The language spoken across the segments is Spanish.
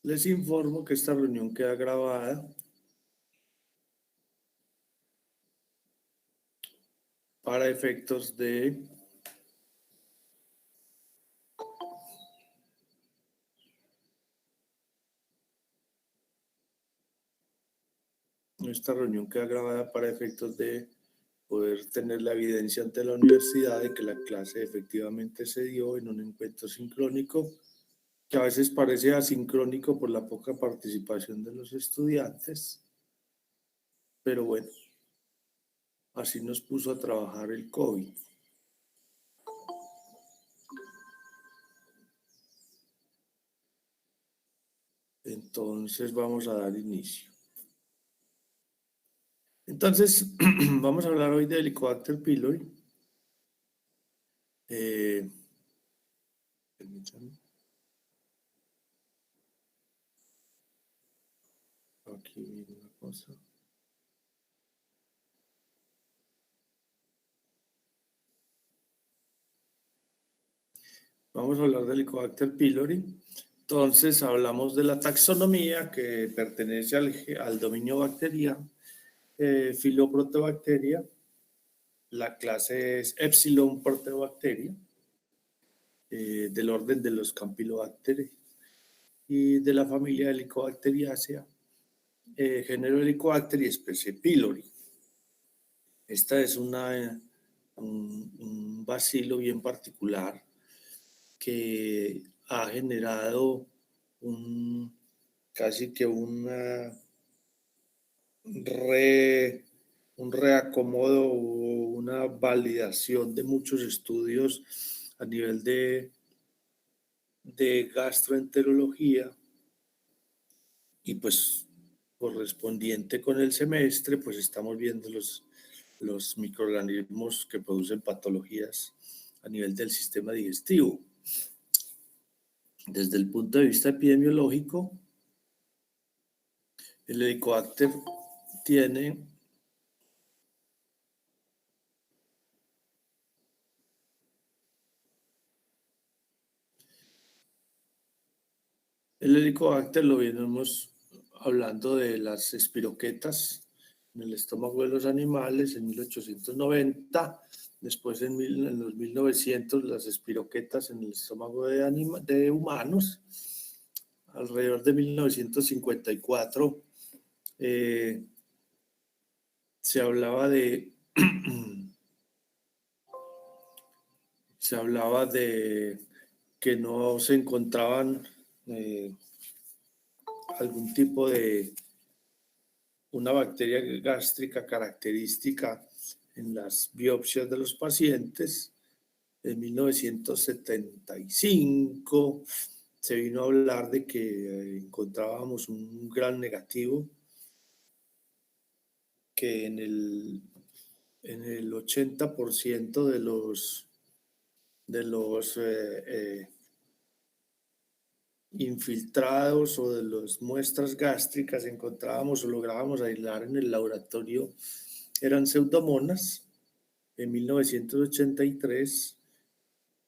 Les informo que esta reunión queda grabada para efectos de poder tener la evidencia ante la universidad de que la clase efectivamente se dio en un encuentro sincrónico, que a veces parece asincrónico por la poca participación de los estudiantes, pero bueno, así nos puso a trabajar el COVID. Entonces vamos a dar inicio. Entonces, vamos a hablar hoy del Helicobacter pylori. Permítanme. Aquí viene una cosa. Vamos a hablar del Helicobacter pylori. Entonces hablamos de la taxonomía que pertenece al dominio bacteriano, Filoprotobacteria. La clase es Epsilon Protobacteria, del orden de los Campylobacter y de la familia Helicobacteriaceae, género Helicobacter y especie pylori. Esta es un bacilo bien particular que ha generado casi que un reacomodo o una validación de muchos estudios a nivel de gastroenterología, y pues correspondiente con el semestre, pues estamos viendo los microorganismos que producen patologías a nivel del sistema digestivo. Desde el punto de vista epidemiológico, el Helicobacter tiene el Helicobacter lo venimos hablando de las espiroquetas en el estómago de los animales en 1890, después en los 1900 las espiroquetas en el estómago de humanos, alrededor de 1954 se hablaba de que no se encontraban algún tipo de una bacteria gástrica característica en las biopsias de los pacientes. En 1975 se vino a hablar de que encontrábamos un gran negativo, que en el 80% de los infiltrados o de las muestras gástricas encontrábamos o lográbamos aislar en el laboratorio eran pseudomonas. En 1983,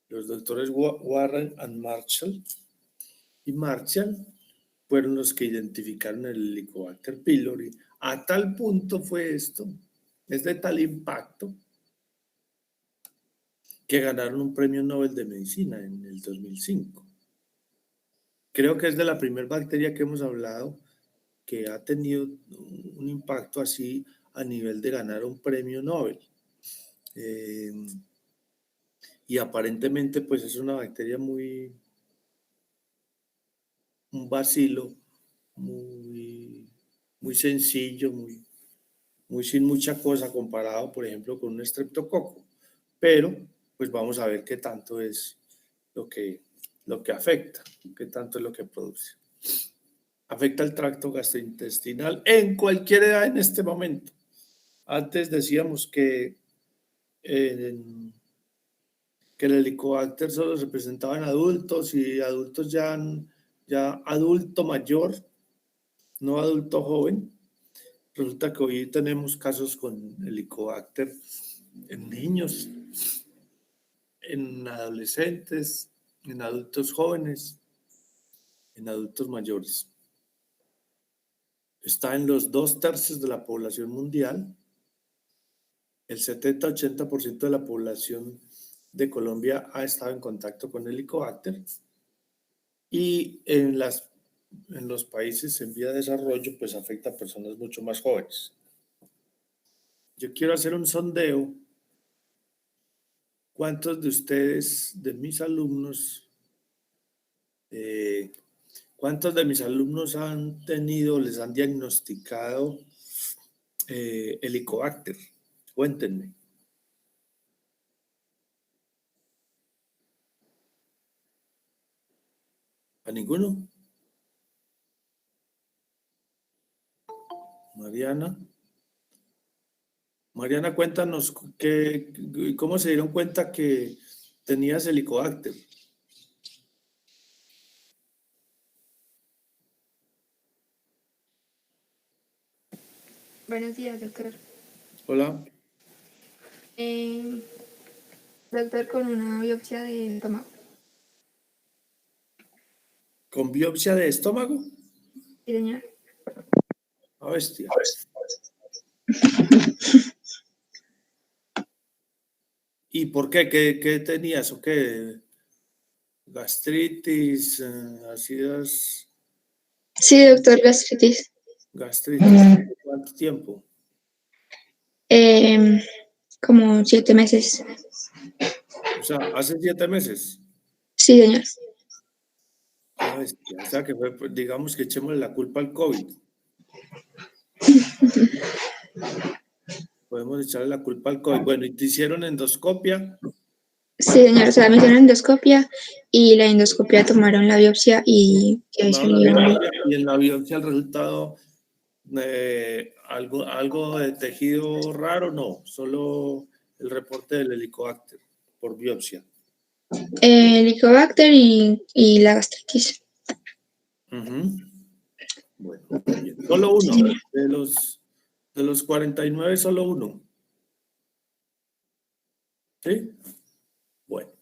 los doctores Warren y Marshall fueron los que identificaron el Helicobacter pylori. A tal punto fue esto, es de tal impacto, que ganaron un premio Nobel de Medicina en el 2005. Creo que es de la primera bacteria que hemos hablado que ha tenido un impacto así a nivel de ganar un premio Nobel. Y aparentemente pues es una bacteria un bacilo muy sencillo, muy sin mucha cosa comparado, por ejemplo, con un estreptococo. Pero pues vamos a ver qué tanto es lo que afecta, qué tanto es lo que produce. Afecta el tracto gastrointestinal en cualquier edad en este momento. Antes decíamos que el Helicobacter solo se presentaba en adultos y adultos ya adulto mayor, no adulto joven. Resulta que hoy tenemos casos con Helicobacter en niños, en adolescentes, en adultos jóvenes. en adultos mayores. Está en los 2/3 de la población mundial. El 70-80% de la población de Colombia ha estado en contacto con Helicobacter. Y en los países en vía de desarrollo, pues afecta a personas mucho más jóvenes. Yo quiero hacer un sondeo. ¿Cuántos de ustedes, de mis alumnos, cuántos de mis alumnos han tenido, les han diagnosticado Helicobacter? Cuéntenme. ¿A ninguno? Mariana. Mariana, cuéntanos cómo se dieron cuenta que tenías Helicobacter. Buenos días, doctor. Hola. Doctor, con una biopsia de estómago. ¿Con biopsia de estómago? Sí, señor. A bestia. ¿Y por qué? ¿Qué tenías o qué? ¿Gastritis, ácidas? Sí, doctor, gastritis. ¿Gastritis? ¿Cuánto tiempo? Como 7 meses. O sea, hace 7 meses. Sí, señor. A bestia. O sea, que fue, pues, digamos que echémosle la culpa al COVID. Podemos echarle la culpa al COVID. Bueno, ¿y te hicieron endoscopia? Sí, señor. O sea, me hicieron endoscopia y la endoscopia tomaron la biopsia y que Tomaron la salió. biopsia y en la biopsia el resultado, algo de tejido raro, no, solo el reporte del Helicobacter por biopsia. Helicobacter y la gastritis. Bueno, bien. Solo uno, de los 49, solo uno. ¿Sí? Bueno.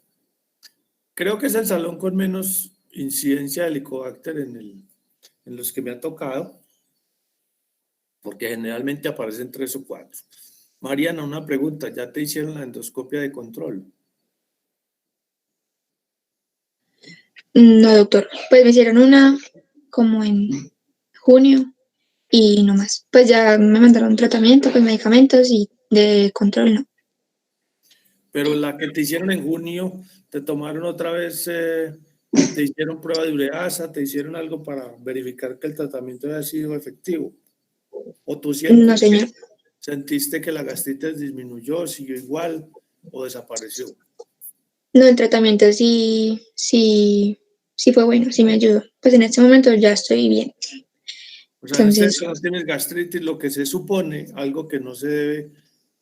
Creo que es el salón con menos incidencia de Helicobacter en los que me ha tocado, porque generalmente aparecen 3 o 4. Mariana, una pregunta, ¿ya te hicieron la endoscopia de control? No, doctor. Pues me hicieron una como en junio y no más. Pues ya me mandaron tratamiento, pues medicamentos y de control, ¿no? Pero la que te hicieron en junio, te tomaron otra vez, te hicieron prueba de ureasa, te hicieron algo para verificar que el tratamiento haya sido efectivo. ¿O tú No, señor. sentiste que la gastritis disminuyó, siguió igual o desapareció? No, el tratamiento sí fue bueno, sí me ayudó. Pues en este momento ya estoy bien. O sea, en este Entonces, caso tienes gastritis, lo que se supone, algo que no se debe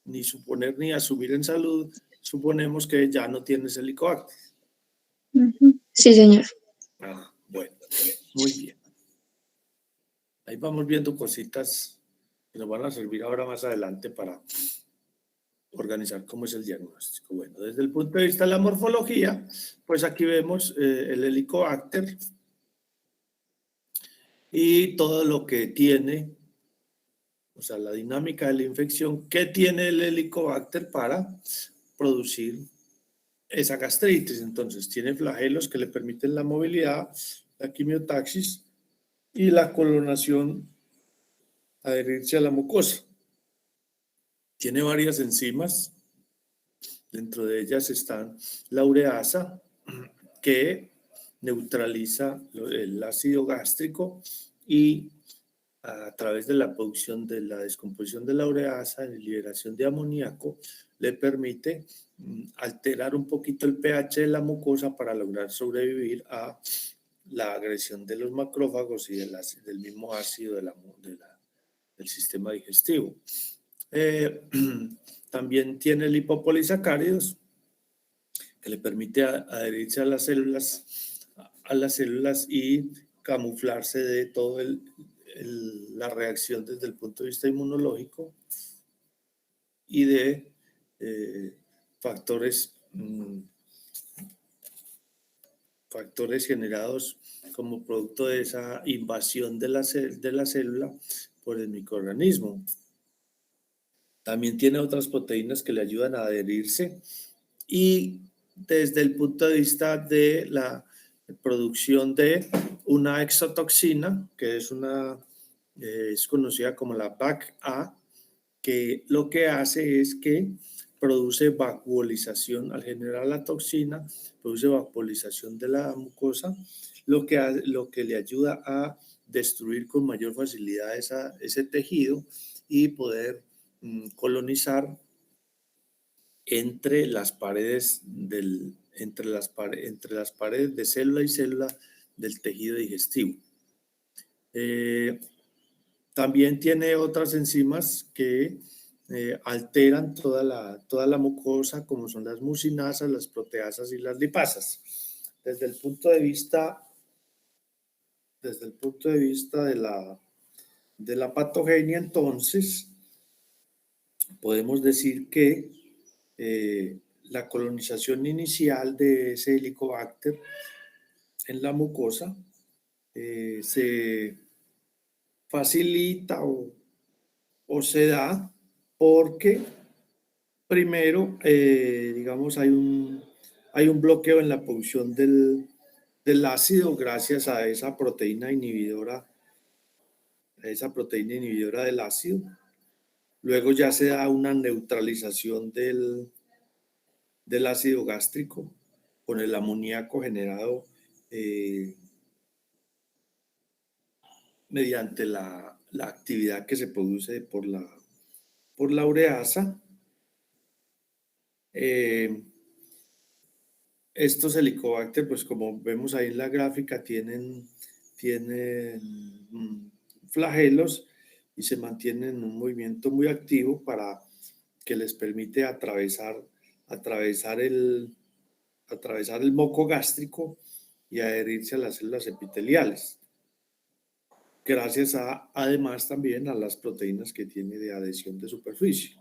ni suponer ni asumir en salud, suponemos que ya no tienes Helicobacter. sí, señor. Ah, bueno, muy bien. Ahí vamos viendo cositas que nos van a servir ahora más adelante para organizar cómo es el diagnóstico. Bueno, desde el punto de vista de la morfología, pues aquí vemos el Helicobacter y todo lo que tiene, o sea, la dinámica de la infección que tiene el Helicobacter para producir esa gastritis. Entonces, tiene flagelos que le permiten la movilidad, la quimiotaxis y la colonación, adherirse a la mucosa. Tiene varias enzimas. Dentro de ellas está la ureasa, que neutraliza el ácido gástrico y a través de la producción de la descomposición de la ureasa y liberación de amoníaco, le permite alterar un poquito el pH de la mucosa para lograr sobrevivir a la agresión de los macrófagos y del mismo ácido del sistema digestivo. También tiene lipopolisacáridos que le permite adherirse a las células y camuflarse de todo la reacción desde el punto de vista inmunológico y de factores factores generados como producto de esa invasión de la célula por el microorganismo. También tiene otras proteínas que le ayudan a adherirse y desde el punto de vista de la producción de una exotoxina, que es conocida como la BAC-A, que lo que hace es que produce vacuolización. Al generar la toxina, produce vacuolización de la mucosa, lo que le ayuda a destruir con mayor facilidad ese tejido y poder colonizar entre las paredes entre las paredes de célula y célula del tejido digestivo. También tiene otras enzimas que alteran toda la mucosa, como son las mucinasas, las proteasas y las lipasas. Desde el punto de vista de la patogenia, entonces, podemos decir que la colonización inicial de ese Helicobacter en la mucosa se facilita o se da porque primero, digamos, hay un bloqueo en la producción del ácido gracias a esa proteína inhibidora del ácido. Luego ya se da una neutralización del ácido gástrico con el amoníaco generado mediante la actividad que se produce por la ureasa. Estos Helicobacter, pues como vemos ahí en la gráfica, tienen flagelos y se mantienen en un movimiento muy activo para que les permite atravesar el moco gástrico y adherirse a las células epiteliales, gracias además también a las proteínas que tiene de adhesión de superficie.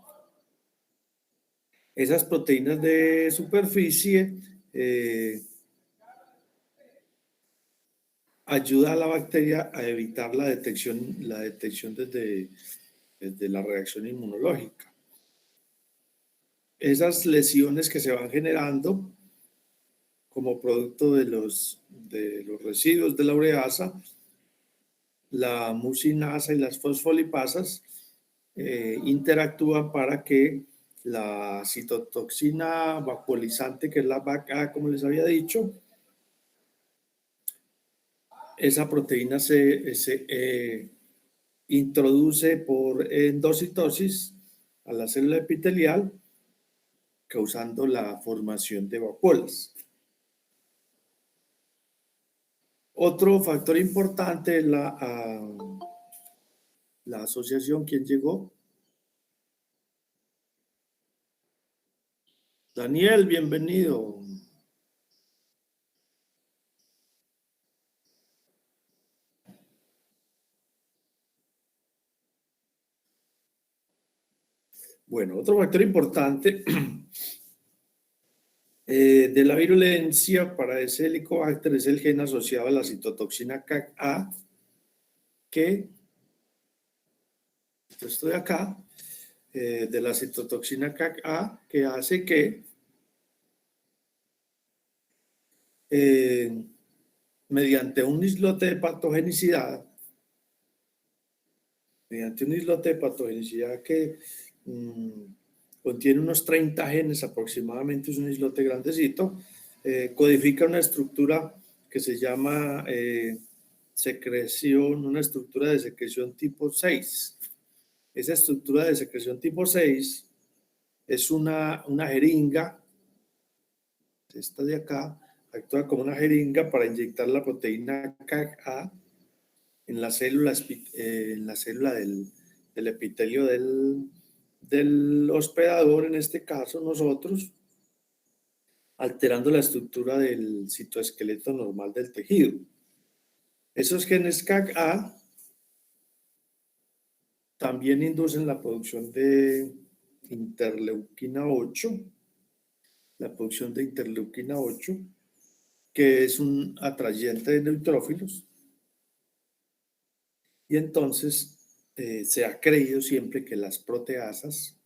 Esas proteínas de superficie ayuda a la bacteria a evitar la detección desde la reacción inmunológica. Esas lesiones que se van generando como producto de los residuos de la ureasa, la mucinasa y las fosfolipasas interactúan para que la citotoxina vacuolizante, que es la BAC-A, como les había dicho, esa proteína se introduce por endocitosis a la célula epitelial, causando la formación de vacuolas. Otro factor importante es la asociación. ¿Quién llegó? Daniel, bienvenido. Bueno, otro factor importante de la virulencia para ese Helicobacter es el gen asociado a la citotoxina CAC-A, que estoy acá, de la citotoxina CAC-A, que hace que mediante un islote de patogenicidad, que contiene unos 30 genes aproximadamente, es un islote grandecito, codifica una estructura que se llama una estructura de secreción tipo 6. Esa estructura de secreción tipo 6 es una jeringa, esta de acá, actúa como una jeringa para inyectar la proteína CAC-A en la célula del epitelio del hospedador, en este caso nosotros, alterando la estructura del citoesqueleto normal del tejido. Esos genes CAC-A también inducen la producción de interleuquina 8, que es un atrayente de neutrófilos. Y entonces se ha creído siempre que las proteasas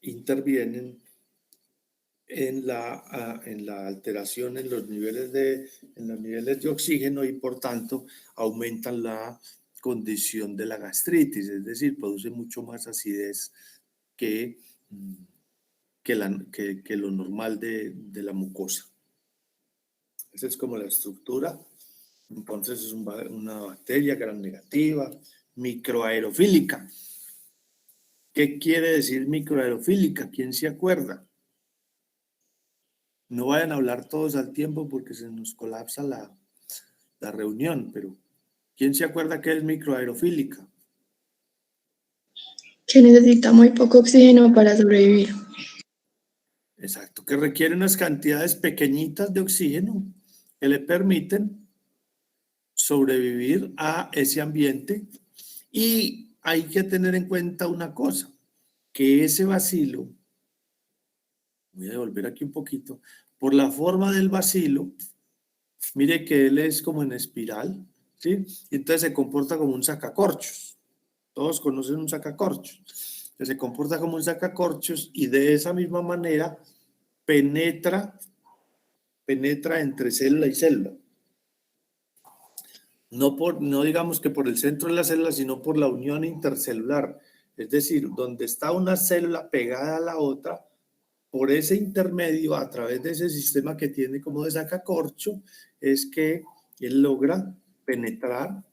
intervienen en la alteración en los niveles de oxígeno y por tanto aumentan la condición de la gastritis, es decir, produce mucho más acidez que lo normal de la mucosa. Esa es como la estructura. Entonces es una bacteria gram negativa, microaerofílica. ¿Qué quiere decir microaerofílica? ¿Quién se acuerda? No vayan a hablar todos al tiempo porque se nos colapsa la reunión, pero ¿quién se acuerda que es microaerofílica? Que necesita muy poco oxígeno para sobrevivir. Exacto, que requiere unas cantidades pequeñitas de oxígeno que le permiten sobrevivir a ese ambiente. Y hay que tener en cuenta una cosa, que ese bacilo, voy a devolver aquí un poquito, por la forma del bacilo, mire que él es como en espiral, ¿sí? Y entonces se comporta como un sacacorchos. Todos conocen un sacacorchos. Se comporta como un sacacorchos y de esa misma manera penetra entre célula y célula. No digamos que por el centro de la célula, sino por la unión intercelular. Es decir, donde está una célula pegada a la otra, por ese intermedio, a través de ese sistema que tiene como de sacacorcho, es que él logra penetrar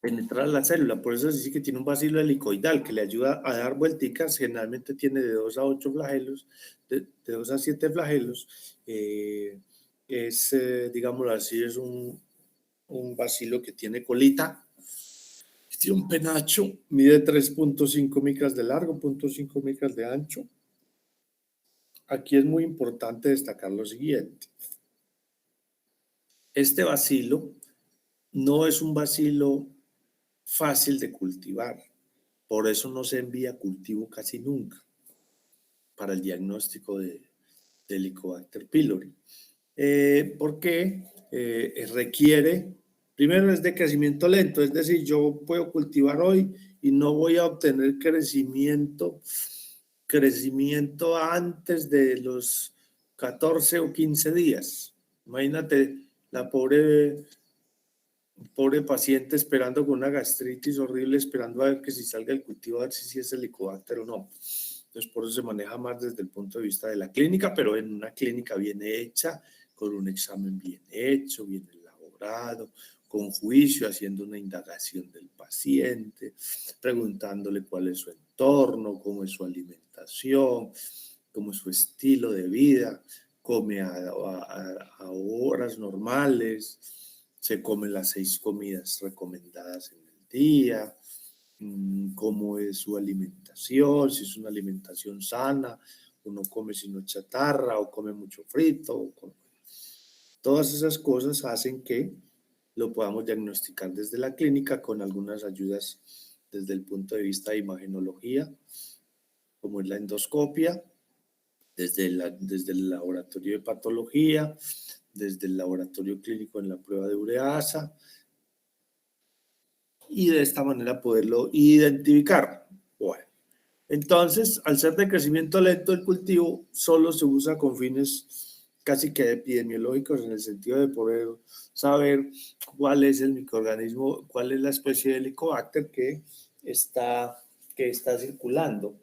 la célula. Por eso se dice que tiene un bacilo helicoidal que le ayuda a dar vuelticas. Generalmente tiene de 2 a 8 flagelos, de 2 a 7 flagelos. Digámoslo así, es un bacilo que tiene colita. Tiene un penacho, mide 3.5 micras de largo, 0.5 micras de ancho. Aquí es muy importante destacar lo siguiente. Este bacilo no es un bacilo fácil de cultivar, por eso no se envía a cultivo casi nunca para el diagnóstico de Helicobacter pylori. Porque requiere, primero es de crecimiento lento, es decir, yo puedo cultivar hoy y no voy a obtener crecimiento antes de los 14 o 15 días. Imagínate la pobre paciente esperando con una gastritis horrible, esperando a ver que si salga el cultivo, a ver si es Helicobacter o no. Entonces, por eso se maneja más desde el punto de vista de la clínica, pero en una clínica bien hecha, con un examen bien hecho, bien elaborado, con juicio, haciendo una indagación del paciente, preguntándole cuál es su entorno, cómo es su alimentación, cómo es su estilo de vida, come a horas normales, se comen las 6 comidas recomendadas en el día, cómo es su alimentación, si es una alimentación sana, o no come sino chatarra, o come mucho frito. Todas esas cosas hacen que lo podamos diagnosticar desde la clínica con algunas ayudas desde el punto de vista de imagenología, como es la endoscopia, desde el laboratorio de patología, desde el laboratorio clínico en la prueba de ureasa, y de esta manera poderlo identificar. Bueno, entonces, al ser de crecimiento lento el cultivo, solo se usa con fines casi que epidemiológicos, en el sentido de poder saber cuál es el microorganismo, cuál es la especie de Helicobacter que está circulando.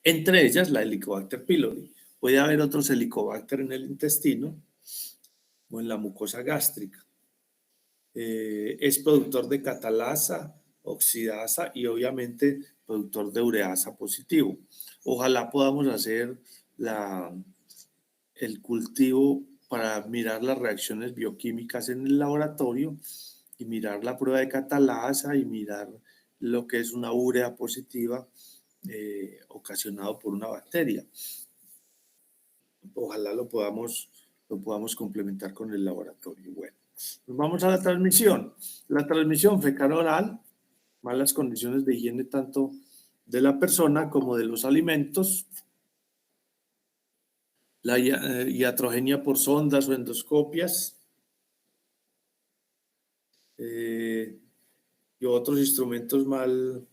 Entre ellas la Helicobacter pylori. Puede haber otros Helicobacter en el intestino o en la mucosa gástrica. Es productor de catalasa, oxidasa y obviamente productor de ureasa positivo. Ojalá podamos hacer el cultivo para mirar las reacciones bioquímicas en el laboratorio y mirar la prueba de catalasa y mirar lo que es una urea positiva ocasionado por una bacteria. Ojalá lo podamos complementar con el laboratorio. Bueno, Nos vamos a la transmisión. La transmisión fecal-oral, malas condiciones de higiene tanto de la persona como de los alimentos, la iatrogenia por sondas o endoscopias, y otros instrumentos mal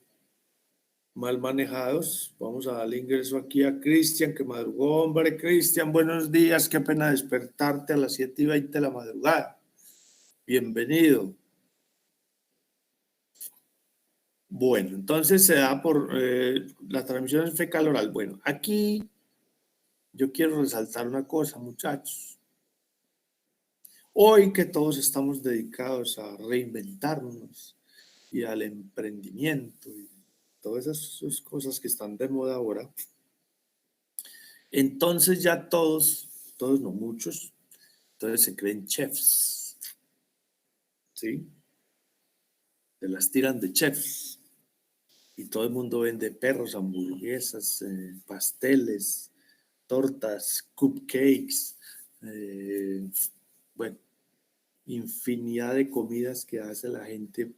manejados. Vamos a darle ingreso aquí a Cristian, que madrugó. Hombre, Cristian, buenos días. Qué pena despertarte a las 7:20 de la madrugada. Bienvenido. Bueno, entonces se da por la transmisión fecal oral. Bueno, aquí yo quiero resaltar una cosa, muchachos. Hoy que todos estamos dedicados a reinventarnos y al emprendimiento y todas esas cosas que están de moda ahora, entonces ya todos no muchos, entonces se creen chefs, ¿sí? Se las tiran de chefs y todo el mundo vende perros, hamburguesas, pasteles, tortas, cupcakes, bueno, infinidad de comidas que hace la gente.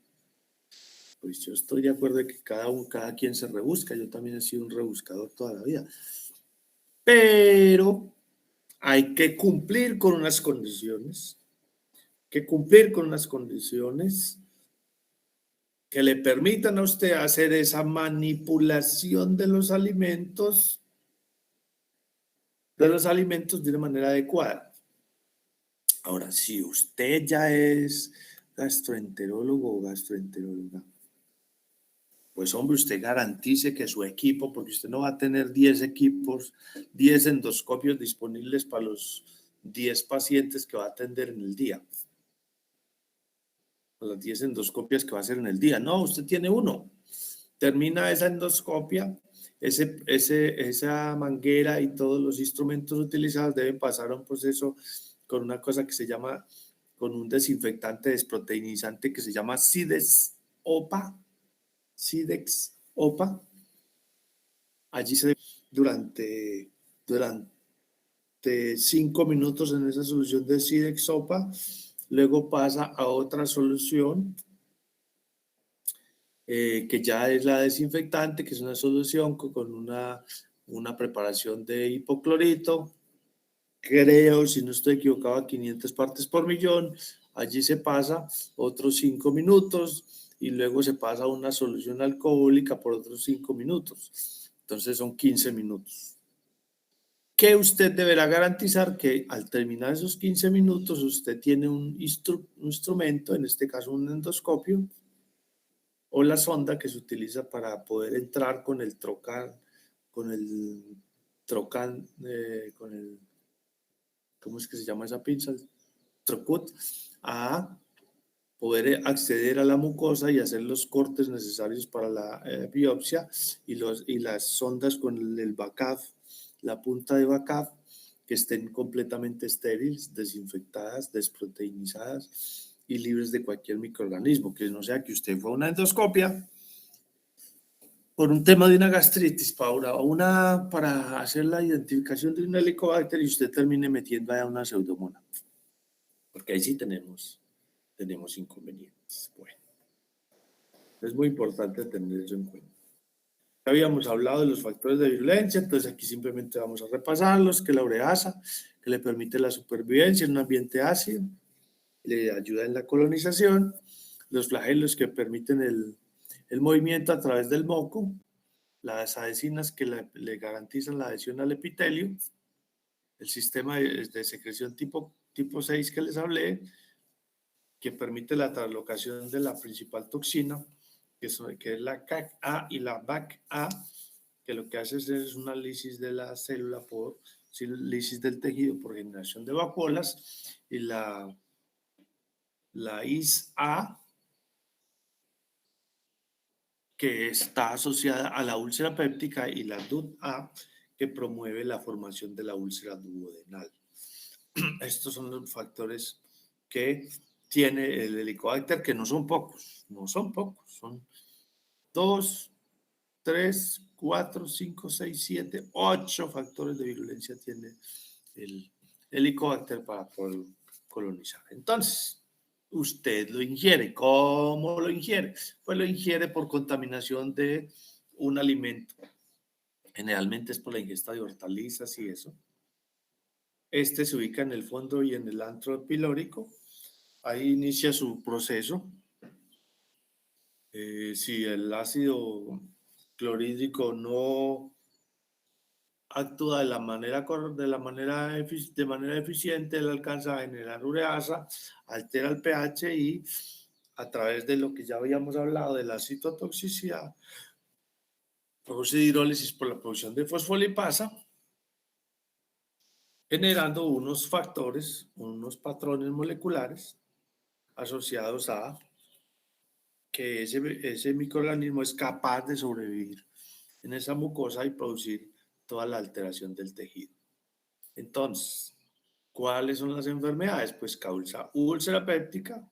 Pues yo estoy de acuerdo de que cada quien se rebusca. Yo también he sido un rebuscador toda la vida. Pero hay que cumplir con unas condiciones, que le permitan a usted hacer esa manipulación de los alimentos de una manera adecuada. Ahora, si usted ya es gastroenterólogo o gastroenteróloga, pues hombre, usted garantice que su equipo, porque usted no va a tener 10 equipos, 10 endoscopios disponibles para los 10 pacientes que va a atender en el día, o las 10 endoscopias que va a hacer en el día. No, usted tiene uno. Termina esa endoscopia, esa manguera y todos los instrumentos utilizados deben pasar a un proceso con una cosa que se llama, con un desinfectante desproteinizante que se llama Cidex-OPA. Allí se durante 5 minutos en esa solución de Cidex-OPA, luego pasa a otra solución que ya es la desinfectante, que es una solución con una preparación de hipoclorito, creo, si no estoy equivocado, a 500 partes por millón. Allí se pasa otros 5 minutos y luego se pasa a una solución alcohólica por otros 5 minutos. Entonces son 15 minutos. Que usted deberá garantizar que al terminar esos 15 minutos usted tiene un instrumento, en este caso un endoscopio, o la sonda que se utiliza para poder entrar con el trocan, con el, ¿cómo es que se llama esa pinza? Trocut, a poder acceder a la mucosa y hacer los cortes necesarios para la biopsia y las sondas con el BACAF, la punta de BACAF, que estén completamente estériles, desinfectadas, desproteinizadas y libres de cualquier microorganismo, que no sea que usted fue a una endoscopia por un tema de una gastritis, para hacer la identificación de un helicobacter y usted termine metiendo a una pseudomonas, porque ahí sí tenemos inconvenientes. Bueno, es muy importante tener eso en cuenta. Ya habíamos hablado de los factores de virulencia, entonces aquí simplemente vamos a repasarlos, que la ureasa, que le permite la supervivencia en un ambiente ácido, le ayuda en la colonización, los flagelos que permiten el movimiento a través del moco, las adhesinas que le garantizan la adhesión al epitelio, el sistema de secreción tipo 6 que les hablé, que permite la translocación de la principal toxina, que es la CAC-A y la BAC-A, que lo que hace es una lisis de la célula por lisis del tejido por generación de vacuolas, y la IS-A, que está asociada a la úlcera péptica, y la DUT-A, que promueve la formación de la úlcera duodenal. Estos son los factores que tiene el helicobacter, que no son pocos, son 2, 3, 4, 5, 6, 7, 8 factores de virulencia tiene el helicobacter para poder colonizar. Entonces, usted lo ingiere. ¿Cómo lo ingiere? Pues lo ingiere por contaminación de un alimento. Generalmente es por la ingesta de hortalizas y eso. Este se ubica en el fondo y en el antro pilórico. Ahí inicia su proceso. Si el ácido clorhídrico no actúa de manera eficiente, él alcanza a generar ureasa, altera el pH y a través de lo que ya habíamos hablado de la citotoxicidad, produce hidrólisis por la producción de fosfolipasa, generando unos factores, unos patrones moleculares asociados a que ese microorganismo es capaz de sobrevivir en esa mucosa y producir toda la alteración del tejido. Entonces, ¿cuáles son las enfermedades? Pues causa úlcera péptica,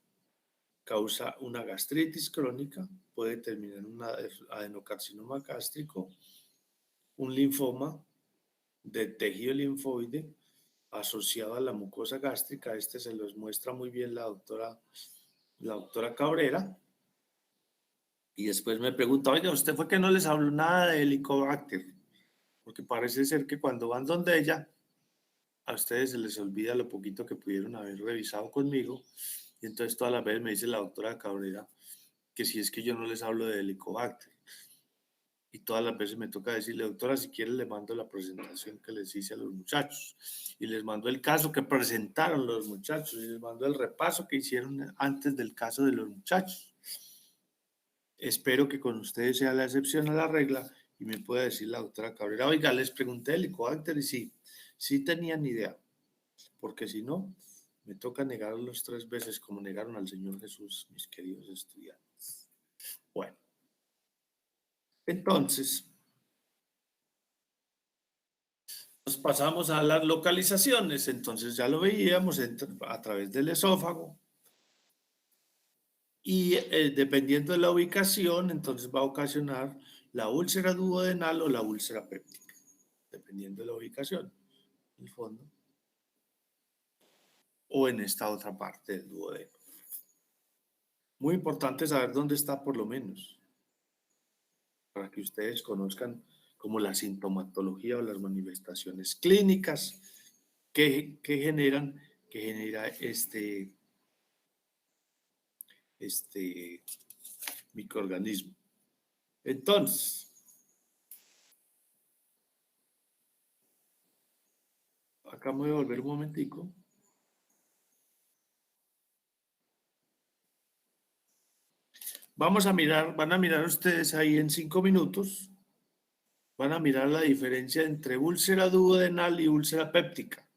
causa una gastritis crónica, puede terminar en un adenocarcinoma gástrico, un linfoma de tejido linfoide asociado a la mucosa gástrica. Este se los muestra muy bien la doctora Cabrera. Y después me pregunta, oiga, ¿usted fue que no les habló nada de Helicobacter? Porque parece ser que cuando van donde ella, a ustedes se les olvida lo poquito que pudieron haber revisado conmigo. Y entonces todas las veces me dice la doctora Cabrera que si es que yo no les hablo de Helicobacter. Y todas las veces me toca decirle, doctora, si quiere le mando la presentación que les hice a los muchachos. Y les mando el caso que presentaron los muchachos. Y les mando el repaso que hicieron antes del caso de los muchachos. Espero que con ustedes sea la excepción a la regla y me pueda decir la doctora Cabrera, oiga, les pregunté de Helicobacter y sí tenían idea, porque si no, me toca negarlos 3 veces como negaron al Señor Jesús, mis queridos estudiantes. Bueno, entonces, nos pasamos a las localizaciones, entonces ya lo veíamos a través del esófago y dependiendo de la ubicación, entonces va a ocasionar la úlcera duodenal o la úlcera péptica, dependiendo de la ubicación, en el fondo, o en esta otra parte del duodeno. Muy importante saber dónde está por lo menos, para que ustedes conozcan como la sintomatología o las manifestaciones clínicas que genera este microorganismo. Entonces, acá me voy a volver un momentico. Vamos a mirar, van a mirar ustedes ahí en 5 minutos, van a mirar la diferencia entre úlcera duodenal y úlcera péptica.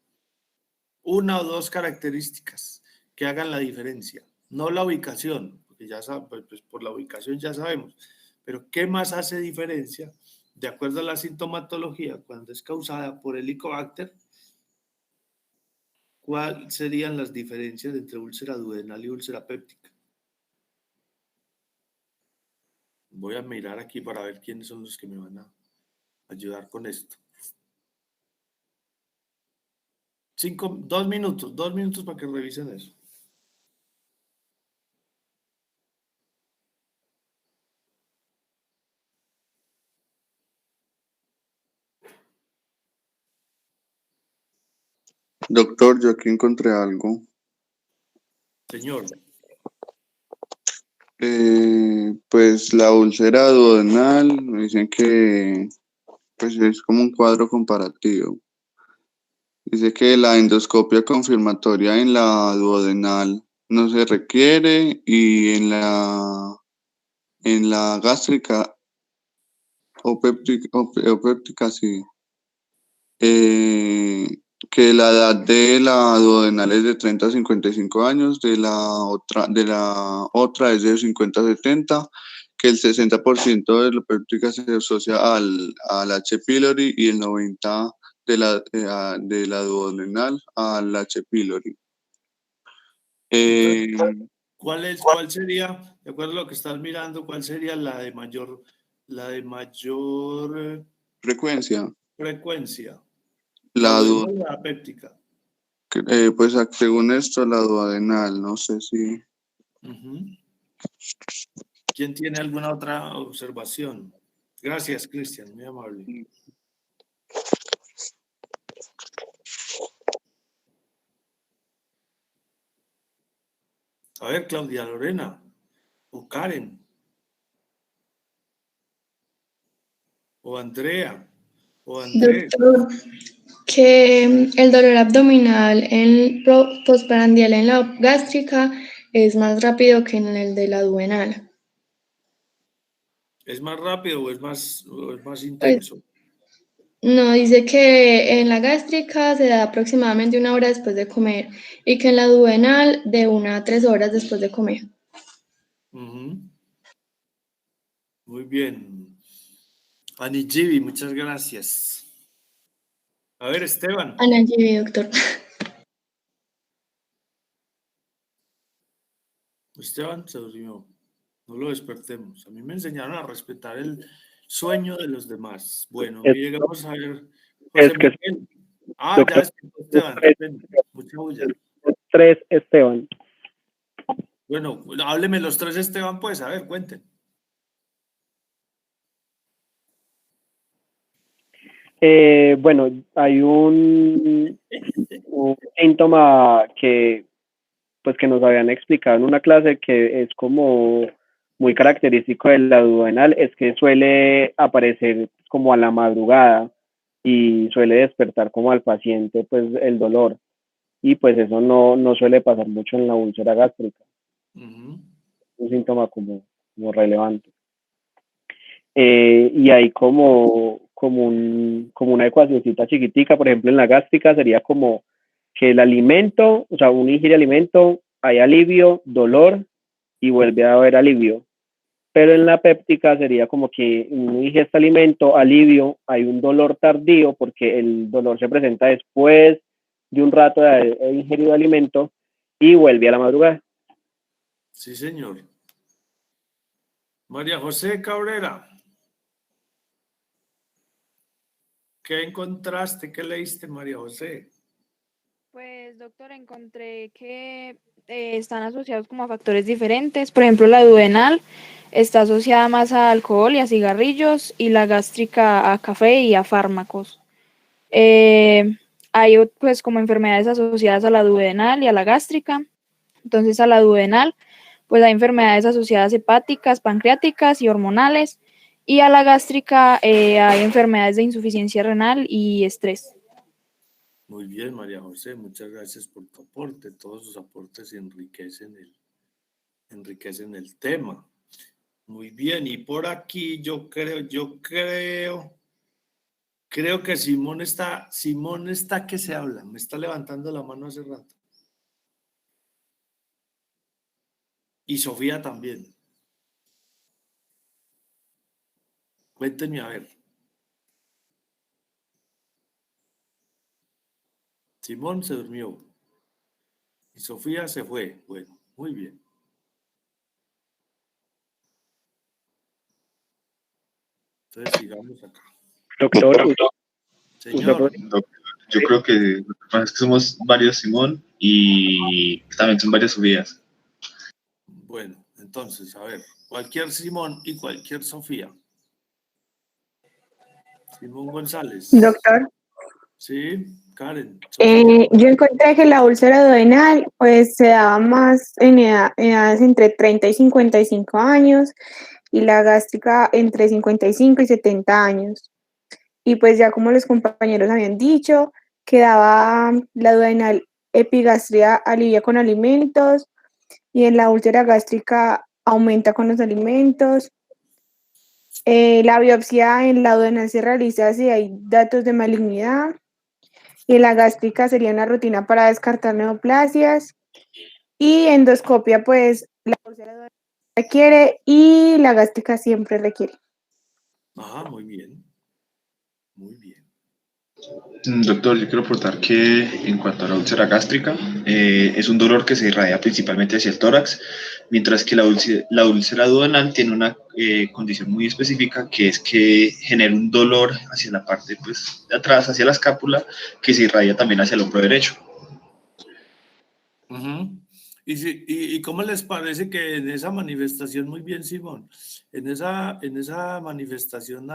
Una o dos características que hagan la diferencia, no la ubicación, porque ya pues por la ubicación ya sabemos, pero ¿qué más hace diferencia? De acuerdo a la sintomatología, cuando es causada por Helicobacter, ¿cuáles serían las diferencias entre úlcera duodenal y úlcera péptica? Voy a mirar aquí para ver quiénes son los que me van a ayudar con esto. 2 minutos para que revisen eso. Doctor, yo aquí encontré algo. Señor. Pues la úlcera duodenal, me dicen que pues es como un cuadro comparativo. Dice que la endoscopia confirmatoria en la duodenal no se requiere y en la gástrica o péptica sí. Que la edad de la duodenal es de 30 a 55 años, de la otra es de 50 a 70, que el 60% de la péptica se asocia al H. pylori y el 90% de la duodenal al H. pylori. ¿Cuál sería, de acuerdo a lo que estás mirando, cuál sería la de mayor Frecuencia. frecuencia? La ¿La duodenal o la péptica? Pues según esto, la duodenal, no sé si... Ujú. ¿Quién tiene alguna otra observación? Gracias, Cristian, muy amable. A ver, Claudia Lorena, o Karen, o Andrea, o Andrés. Doctor, que el dolor abdominal postprandial en la gástrica es más rápido que en el de la duodenal. ¿Es más rápido o es más Pues, intenso? no, dice que en la gástrica se da aproximadamente 1 hora después de comer y que en la duodenal de 1 a 3 horas después de comer. Ujú. Muy bien. Anijibi, muchas gracias. A ver, Esteban. Anayibi, doctor. Esteban se durmió. No lo despertemos. A mí me enseñaron a respetar el sueño de los demás. Bueno, llegamos a ver. José Es que, Miguel. Ah, ya doctor, despertó Esteban. Ven, mucha bulla. 3, Esteban. Bueno, hábleme los tres, Esteban, pues, a ver, cuenten. Bueno, hay un síntoma que, pues, que nos habían explicado en una clase que es como muy característico de la duodenal, es que suele aparecer como a la madrugada y suele despertar como al paciente pues el dolor, y pues eso no suele pasar mucho en la úlcera gástrica, Ujú. un síntoma como relevante. Y hay como una ecuacióncita chiquitica, por ejemplo, en la gástrica sería como que el alimento, o sea, uno ingiere alimento, hay alivio, dolor y vuelve a haber alivio. Pero en la péptica sería como que uno ingiere alimento, alivio, hay un dolor tardío porque el dolor se presenta después de un rato de haber ingerido alimento y vuelve a la madrugada. Sí, señor. María José Cabrera. ¿Qué encontraste? ¿Qué leíste, María José? Pues, doctor, encontré que están asociados como a factores diferentes. Por ejemplo, la duodenal está asociada más a alcohol y a cigarrillos y la gástrica a café y a fármacos. Hay pues como enfermedades asociadas a la duodenal y a la gástrica. Entonces, a la duodenal, pues hay enfermedades asociadas hepáticas, pancreáticas y hormonales. Y a la gástrica hay enfermedades de insuficiencia renal y estrés. Muy bien, María José, muchas gracias por tu aporte. Todos sus aportes enriquecen el tema. Muy bien, y por aquí yo creo que Simón está que se habla, me está levantando la mano hace rato. Y Sofía también. Cuéntenme a ver. Simón se durmió y Sofía se fue. Bueno, muy bien. Entonces sigamos acá. Doctor, Señor, Yo creo que lo que pasa es que somos varios Simón y también son varias Sofías. bueno, entonces, a ver, cualquier Simón y cualquier Sofía. Simón González. Doctor, Sí, Karen, Sofía. yo encontré que la úlcera duodenal pues se daba más en edades entre 30 y 55 años y la gástrica entre 55 y 70 años. Y pues ya como los compañeros habían dicho, que daba la duodenal epigastria alivia con alimentos y en la úlcera gástrica aumenta con los alimentos. La biopsia en la duodenal se realiza si hay datos de malignidad. Y en la gástrica sería una rutina para descartar neoplasias. Y endoscopia, pues la úlcera requiere y la gástrica siempre requiere. Ajá, muy bien. Muy bien. Doctor, yo quiero aportar que en cuanto a la úlcera gástrica, es un dolor que se irradia principalmente hacia el tórax, mientras que la úlcera duodenal tiene una condición muy específica, que es que genera un dolor hacia la parte pues, de atrás, hacia la escápula, que se irradia también hacia el hombro derecho. Ujú. ¿Y cómo les parece que en esa manifestación, muy bien, Simón, en esa manifestación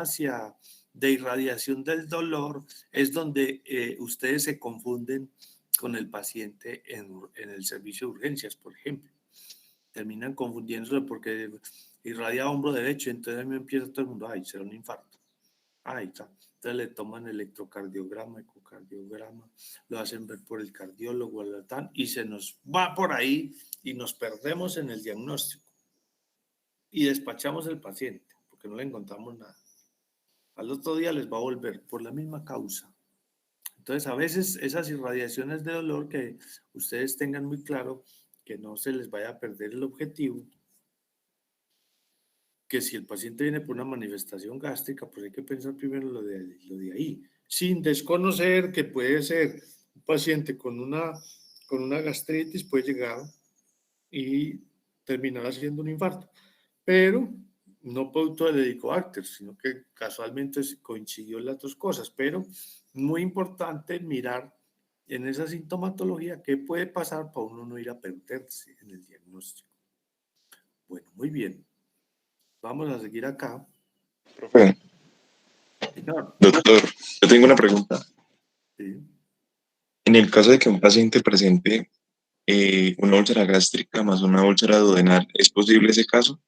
de irradiación del dolor es donde ustedes se confunden con el paciente en el servicio de urgencias, por ejemplo? Terminan confundiéndose porque irradia hombro derecho, entonces me empieza todo el mundo, ay, será un infarto. Ahí está. Entonces le toman electrocardiograma, ecocardiograma, lo hacen ver por el cardiólogo, y se nos va por ahí y nos perdemos en el diagnóstico y despachamos al paciente porque no le encontramos nada. Al otro día les va a volver por la misma causa. Entonces, a veces esas irradiaciones de dolor, que ustedes tengan muy claro que no se les vaya a perder el objetivo, que si el paciente viene por una manifestación gástrica, pues hay que pensar primero lo de ahí, sin desconocer que puede ser un paciente con una gastritis, puede llegar y terminar haciendo un infarto, pero no producto del helicobacter, sino que casualmente coincidió las dos cosas, pero muy importante mirar en esa sintomatología qué puede pasar para uno no ir a perderse en el diagnóstico. Bueno, muy bien. Vamos a seguir acá. Profe, Señor, doctor, yo tengo una pregunta. sí. En el caso de que un paciente presente una úlcera gástrica más una úlcera duodenal, ¿es posible ese caso?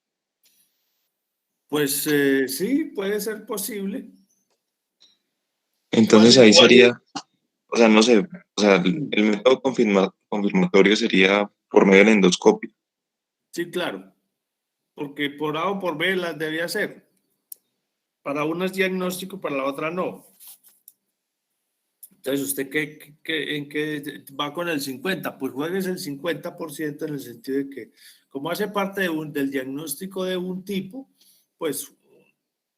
Pues sí, puede ser posible. ¿Cuál Entonces es? ahí sería, o sea, no sé, o sea, el método confirmatorio sería por medio de la endoscopia. Sí, claro, porque por A o por B las debía hacer. Para una es diagnóstico, para la otra no. Entonces, ¿usted en qué va con el 50? Pues juegues el 50% en el sentido de que, como hace parte del diagnóstico de un tipo, pues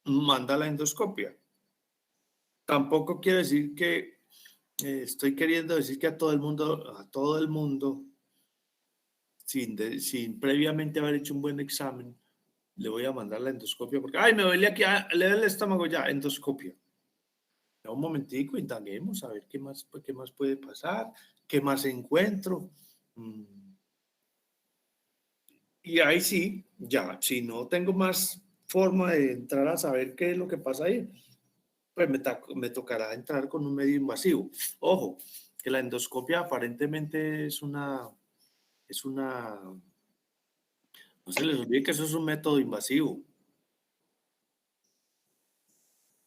manda la endoscopia. Tampoco quiere decir que estoy queriendo decir que a todo el mundo, sin previamente haber hecho un buen examen, le voy a mandar la endoscopia porque, ay, me duele aquí, le duele el estómago, ya, endoscopia. Ya, un momentico, indaguemos a ver qué más puede pasar, qué más encuentro. Y ahí sí, ya, si no tengo más forma de entrar a saber qué es lo que pasa ahí, pues me tocará entrar con un medio invasivo. Ojo, que la endoscopia aparentemente no se les olvide que eso es un método invasivo,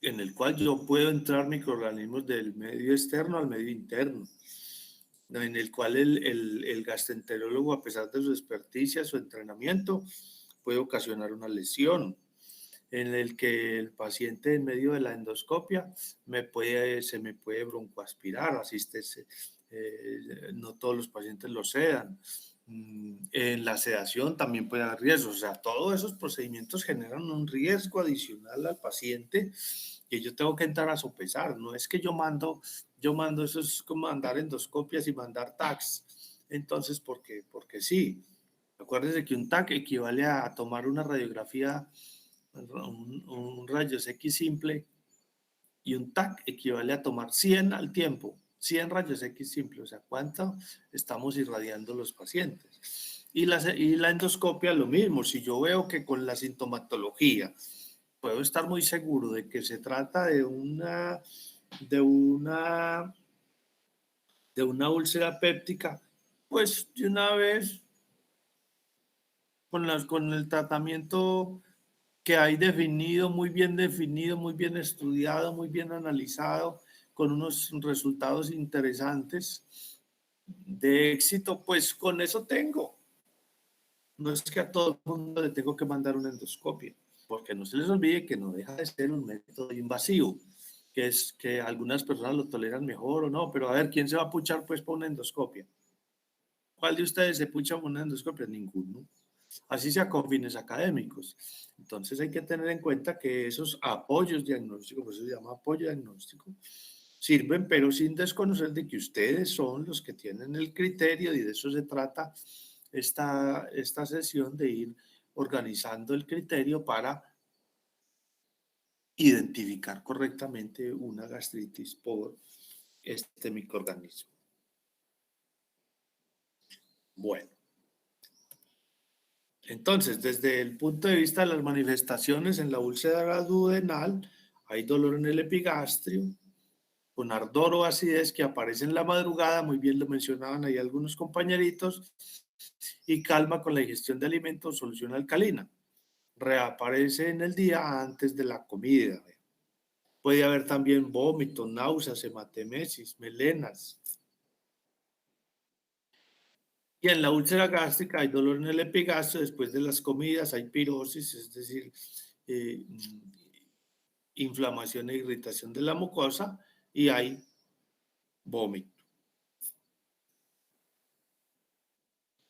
en el cual yo puedo entrar microorganismos del medio externo al medio interno, en el cual el gastroenterólogo, a pesar de su experticia, su entrenamiento, puede ocasionar una lesión, en el que el paciente en medio de la endoscopia se me puede broncoaspirar, no todos los pacientes lo sedan. En la sedación también puede haber riesgos, o sea, todos esos procedimientos generan un riesgo adicional al paciente que yo tengo que entrar a sopesar. No es que yo mando, eso es como mandar endoscopias y mandar tags. Entonces, porque sí. Acuérdense que un TAC equivale a tomar una radiografía, un rayos X simple, y un TAC equivale a tomar 100 al tiempo, 100 rayos X simple, o sea, cuánto estamos irradiando los pacientes. Y la endoscopia lo mismo, si yo veo que con la sintomatología puedo estar muy seguro de que se trata de una, de una úlcera péptica, pues de una vez con el tratamiento que hay definido, muy bien estudiado, muy bien analizado, con unos resultados interesantes de éxito, pues con eso tengo. No es que a todo el mundo le tengo que mandar una endoscopia, porque no se les olvide que no deja de ser un método invasivo, que es que algunas personas lo toleran mejor o no, pero a ver, ¿quién se va a puchar pues por una endoscopia? ¿Cuál de ustedes se pucha por una endoscopia? Ninguno. Así sea con fines académicos. Entonces hay que tener en cuenta que esos apoyos diagnósticos, por eso se llama apoyo diagnóstico, sirven, pero sin desconocer de que ustedes son los que tienen el criterio, y de eso se trata esta sesión, de ir organizando el criterio para identificar correctamente una gastritis por este microorganismo. Bueno. Entonces, desde el punto de vista de las manifestaciones en la úlcera duodenal, hay dolor en el epigastrio, con ardor o acidez que aparece en la madrugada, muy bien lo mencionaban ahí algunos compañeritos, y calma con la digestión de alimentos, solución alcalina. Reaparece en el día antes de la comida. Puede haber también vómitos, náuseas, hematemesis, melenas. Y en la úlcera gástrica hay dolor en el epigastrio después de las comidas, hay pirosis, es decir, inflamación e irritación de la mucosa, y hay vómito.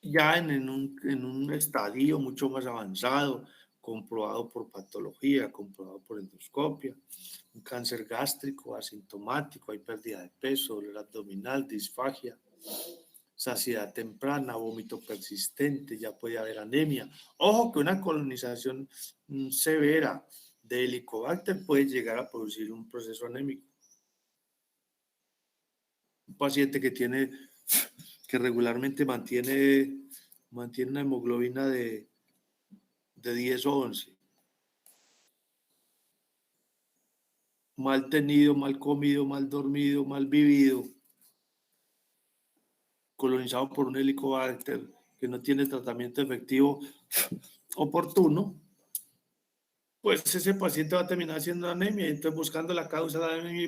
Ya en un estadio mucho más avanzado, comprobado por patología, comprobado por endoscopia, un cáncer gástrico asintomático, hay pérdida de peso, dolor abdominal, disfagia, saciedad temprana, vómito persistente, ya puede haber anemia. Ojo que una colonización severa de Helicobacter puede llegar a producir un proceso anémico. Un paciente que regularmente mantiene una hemoglobina de 10 o 11. Mal tenido, mal comido, mal dormido, mal vivido, colonizado por un Helicobacter que no tiene tratamiento efectivo oportuno, pues ese paciente va a terminar haciendo anemia. Y entonces, buscando la causa de la anemia, y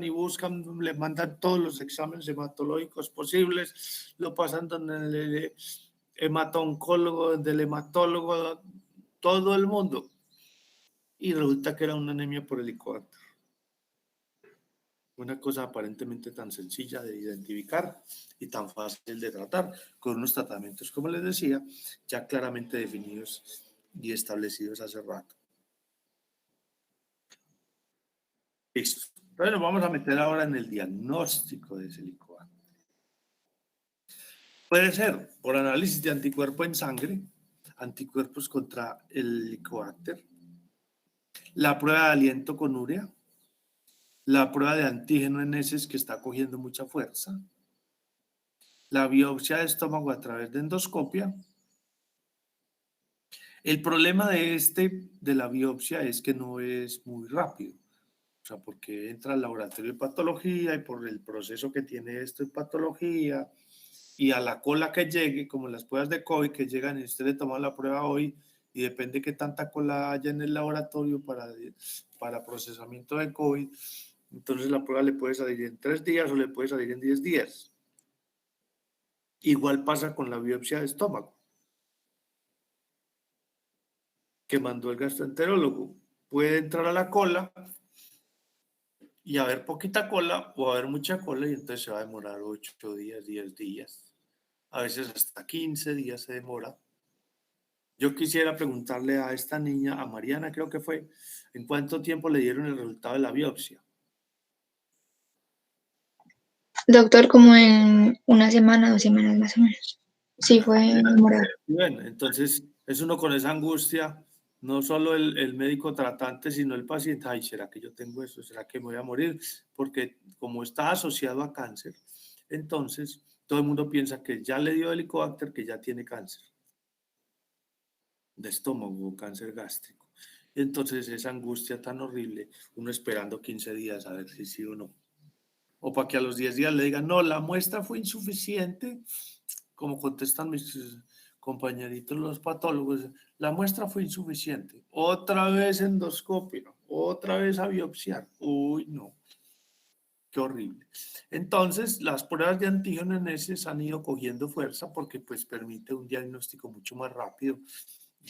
buscan, le mandan todos los exámenes hematológicos posibles, lo pasan donde el hematoncólogo, donde el hematólogo, todo el mundo. Y resulta que era una anemia por Helicobacter. Una cosa aparentemente tan sencilla de identificar y tan fácil de tratar, con unos tratamientos, como les decía, ya claramente definidos y establecidos hace rato. Listo. Entonces nos vamos a meter ahora en el diagnóstico de ese Helicobacter. Puede ser por análisis de anticuerpo en sangre, anticuerpos contra el Helicobacter, la prueba de aliento con urea, la prueba de antígeno en heces que está cogiendo mucha fuerza, la biopsia de estómago a través de endoscopia. El problema de la biopsia es que no es muy rápido, o sea, porque entra al laboratorio de patología y por el proceso que tiene esto de patología y a la cola que llegue, como las pruebas de COVID que llegan y usted le toma la prueba hoy y depende qué tanta cola haya en el laboratorio para procesamiento de COVID, entonces la prueba le puede salir en 3 días o le puede salir en 10 días. Igual pasa con la biopsia de estómago que mandó el gastroenterólogo. Puede entrar a la cola y haber poquita cola o haber mucha cola y entonces se va a demorar 8 días, 10 días. A veces hasta 15 días se demora. Yo quisiera preguntarle a esta niña, a Mariana creo que fue, ¿en cuánto tiempo le dieron el resultado de la biopsia? Doctor, como en 1 semana, 2 semanas más o menos. Sí, fue demorado. Bueno, entonces es uno con esa angustia, no solo el médico tratante, sino el paciente. Ay, ¿será que yo tengo eso? ¿Será que me voy a morir? Porque como está asociado a cáncer, entonces todo el mundo piensa que ya le dio Helicobacter, que ya tiene cáncer de estómago o cáncer gástrico. Entonces esa angustia tan horrible, uno esperando 15 días a ver si sí o no. O para que a los 10 días le digan, no, la muestra fue insuficiente, como contestan mis compañeritos los patólogos, la muestra fue insuficiente. Otra vez endoscopia, otra vez a biopsiar. Uy, no, qué horrible. Entonces, las pruebas de antígeno en heces han ido cogiendo fuerza porque pues permite un diagnóstico mucho más rápido,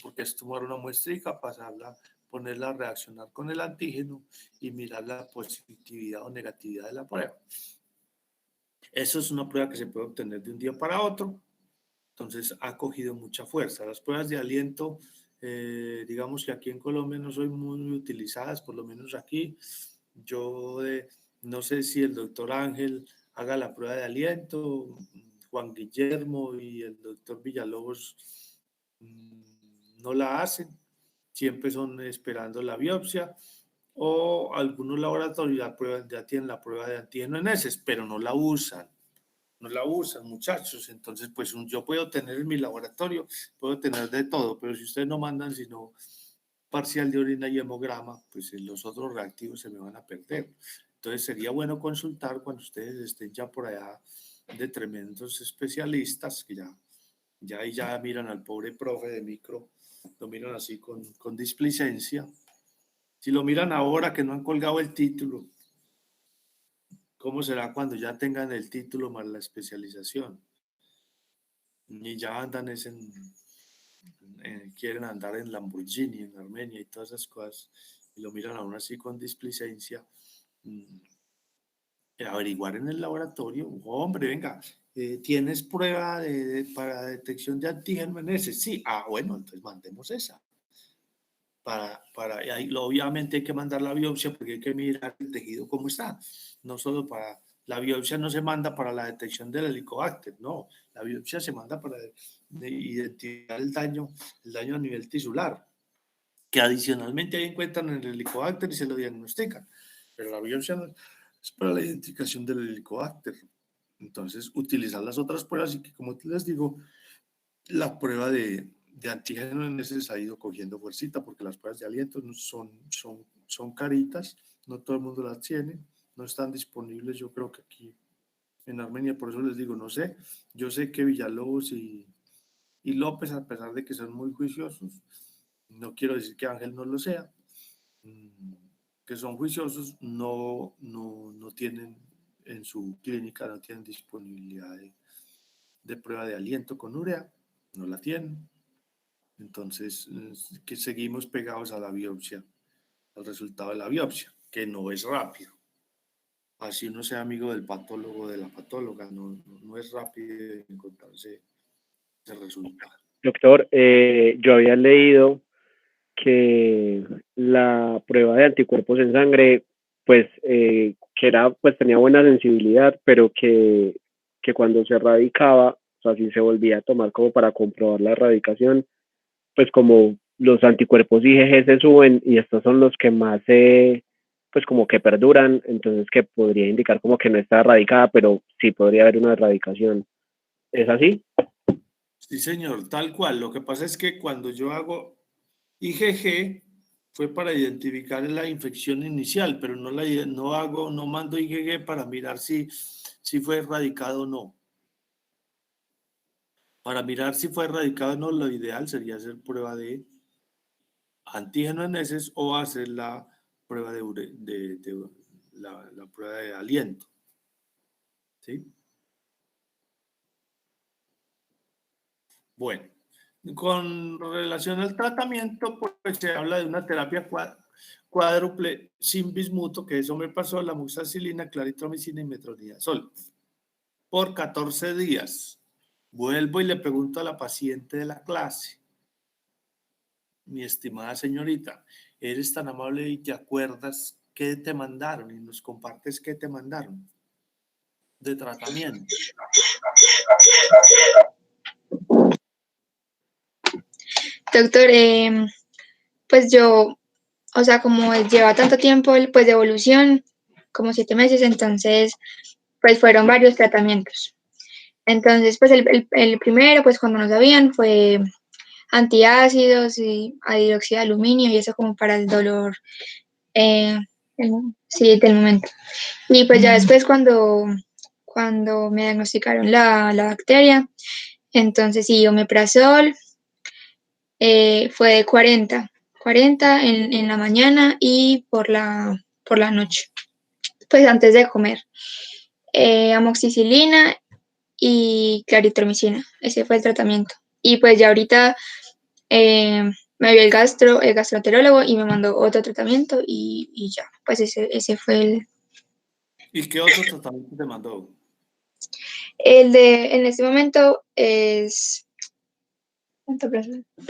porque es tomar una muestrica, pasarla, ponerla a reaccionar con el antígeno y mirar la positividad o negatividad de la prueba. Eso es una prueba que se puede obtener de un día para otro, entonces ha cogido mucha fuerza. Las pruebas de aliento, digamos que aquí en Colombia no son muy utilizadas, por lo menos aquí. Yo no sé si el doctor Ángel haga la prueba de aliento, Juan Guillermo y el doctor Villalobos no la hacen, siempre son esperando la biopsia, o algunos laboratorios ya tienen la prueba de antígeno en heces, pero no la usan. no la usan, muchachos. Entonces, pues yo puedo tener en mi laboratorio, puedo tener de todo, pero si ustedes no mandan sino parcial de orina y hemograma, pues los otros reactivos se me van a perder. Entonces, sería bueno consultar cuando ustedes estén ya por allá de tremendos especialistas, que ya miran al pobre profe de micro, lo miran así con displicencia. Si lo miran ahora que no han colgado el título, ¿cómo será cuando ya tengan el título más la especialización? Y ya andan quieren andar en Lamborghini, en Armenia y todas esas cosas, y lo miran aún así con displicencia. Averiguar en el laboratorio, hombre, venga, ¿tienes prueba para detección de antígeno en ese? Sí, bueno, entonces mandemos esa. Obviamente hay que mandar la biopsia porque hay que mirar el tejido cómo está. No solo la biopsia no se manda para la detección del Helicobacter, no. La biopsia se manda para identificar el daño a nivel tisular, que adicionalmente ahí encuentran el Helicobacter y se lo diagnostican. Pero la biopsia no es para la identificación del Helicobacter. Entonces, utilizar las otras pruebas y que, como les digo, la prueba de antígeno en ese ha ido cogiendo fuercita porque las pruebas de aliento son caritas, no todo el mundo las tiene, no están disponibles. Yo creo que aquí en Armenia, por eso les digo, no sé, yo sé que Villalobos y López, a pesar de que son muy juiciosos, no quiero decir que Ángel no lo sea, que son juiciosos, no tienen en su clínica, no tienen disponibilidad de prueba de aliento con urea, no la tienen. Entonces, que seguimos pegados a la biopsia, al resultado de la biopsia, que no es rápido. Así uno sea amigo del patólogo o de la patóloga, no es rápido encontrarse ese resultado. Doctor, yo había leído que la prueba de anticuerpos en sangre, pues, pues tenía buena sensibilidad, pero que cuando se erradicaba, o sea, si se volvía a tomar como para comprobar la erradicación, pues como los anticuerpos IgG se suben y estos son los que más pues como que perduran, entonces que podría indicar como que no está erradicada, pero sí podría haber una erradicación. ¿Es así? Sí, señor, tal cual. Lo que pasa es que cuando yo hago IgG fue para identificar la infección inicial, pero no mando IgG para mirar si fue erradicado o no. Para mirar si fue erradicado o no, lo ideal sería hacer prueba de antígeno en heces o hacer la prueba la prueba de aliento. ¿Sí? Bueno, con relación al tratamiento, pues se habla de una terapia cuádruple sin bismuto, que eso me pasó, la amoxicilina, claritromicina y metronidazol, por 14 días. Vuelvo y le pregunto a la paciente de la clase, mi estimada señorita, eres tan amable y te acuerdas qué te mandaron y nos compartes qué te mandaron de tratamiento. Doctor, pues yo, o sea, como lleva tanto tiempo pues de evolución, como 7 meses, entonces pues fueron varios tratamientos. Entonces, pues el primero, pues cuando no sabían, fue antiácidos y hidróxido de aluminio y eso como para el dolor, sí, del momento. Y pues ya después cuando me diagnosticaron la bacteria, entonces sí, omeprazol, fue de 40 en la mañana y por la noche, pues antes de comer. Amoxicilina y claritromicina, ese fue el tratamiento. Y pues ya ahorita me vio el gastroenterólogo y me mandó otro tratamiento y ya, pues ese fue el... ¿Y qué otro tratamiento te mandó? En este momento es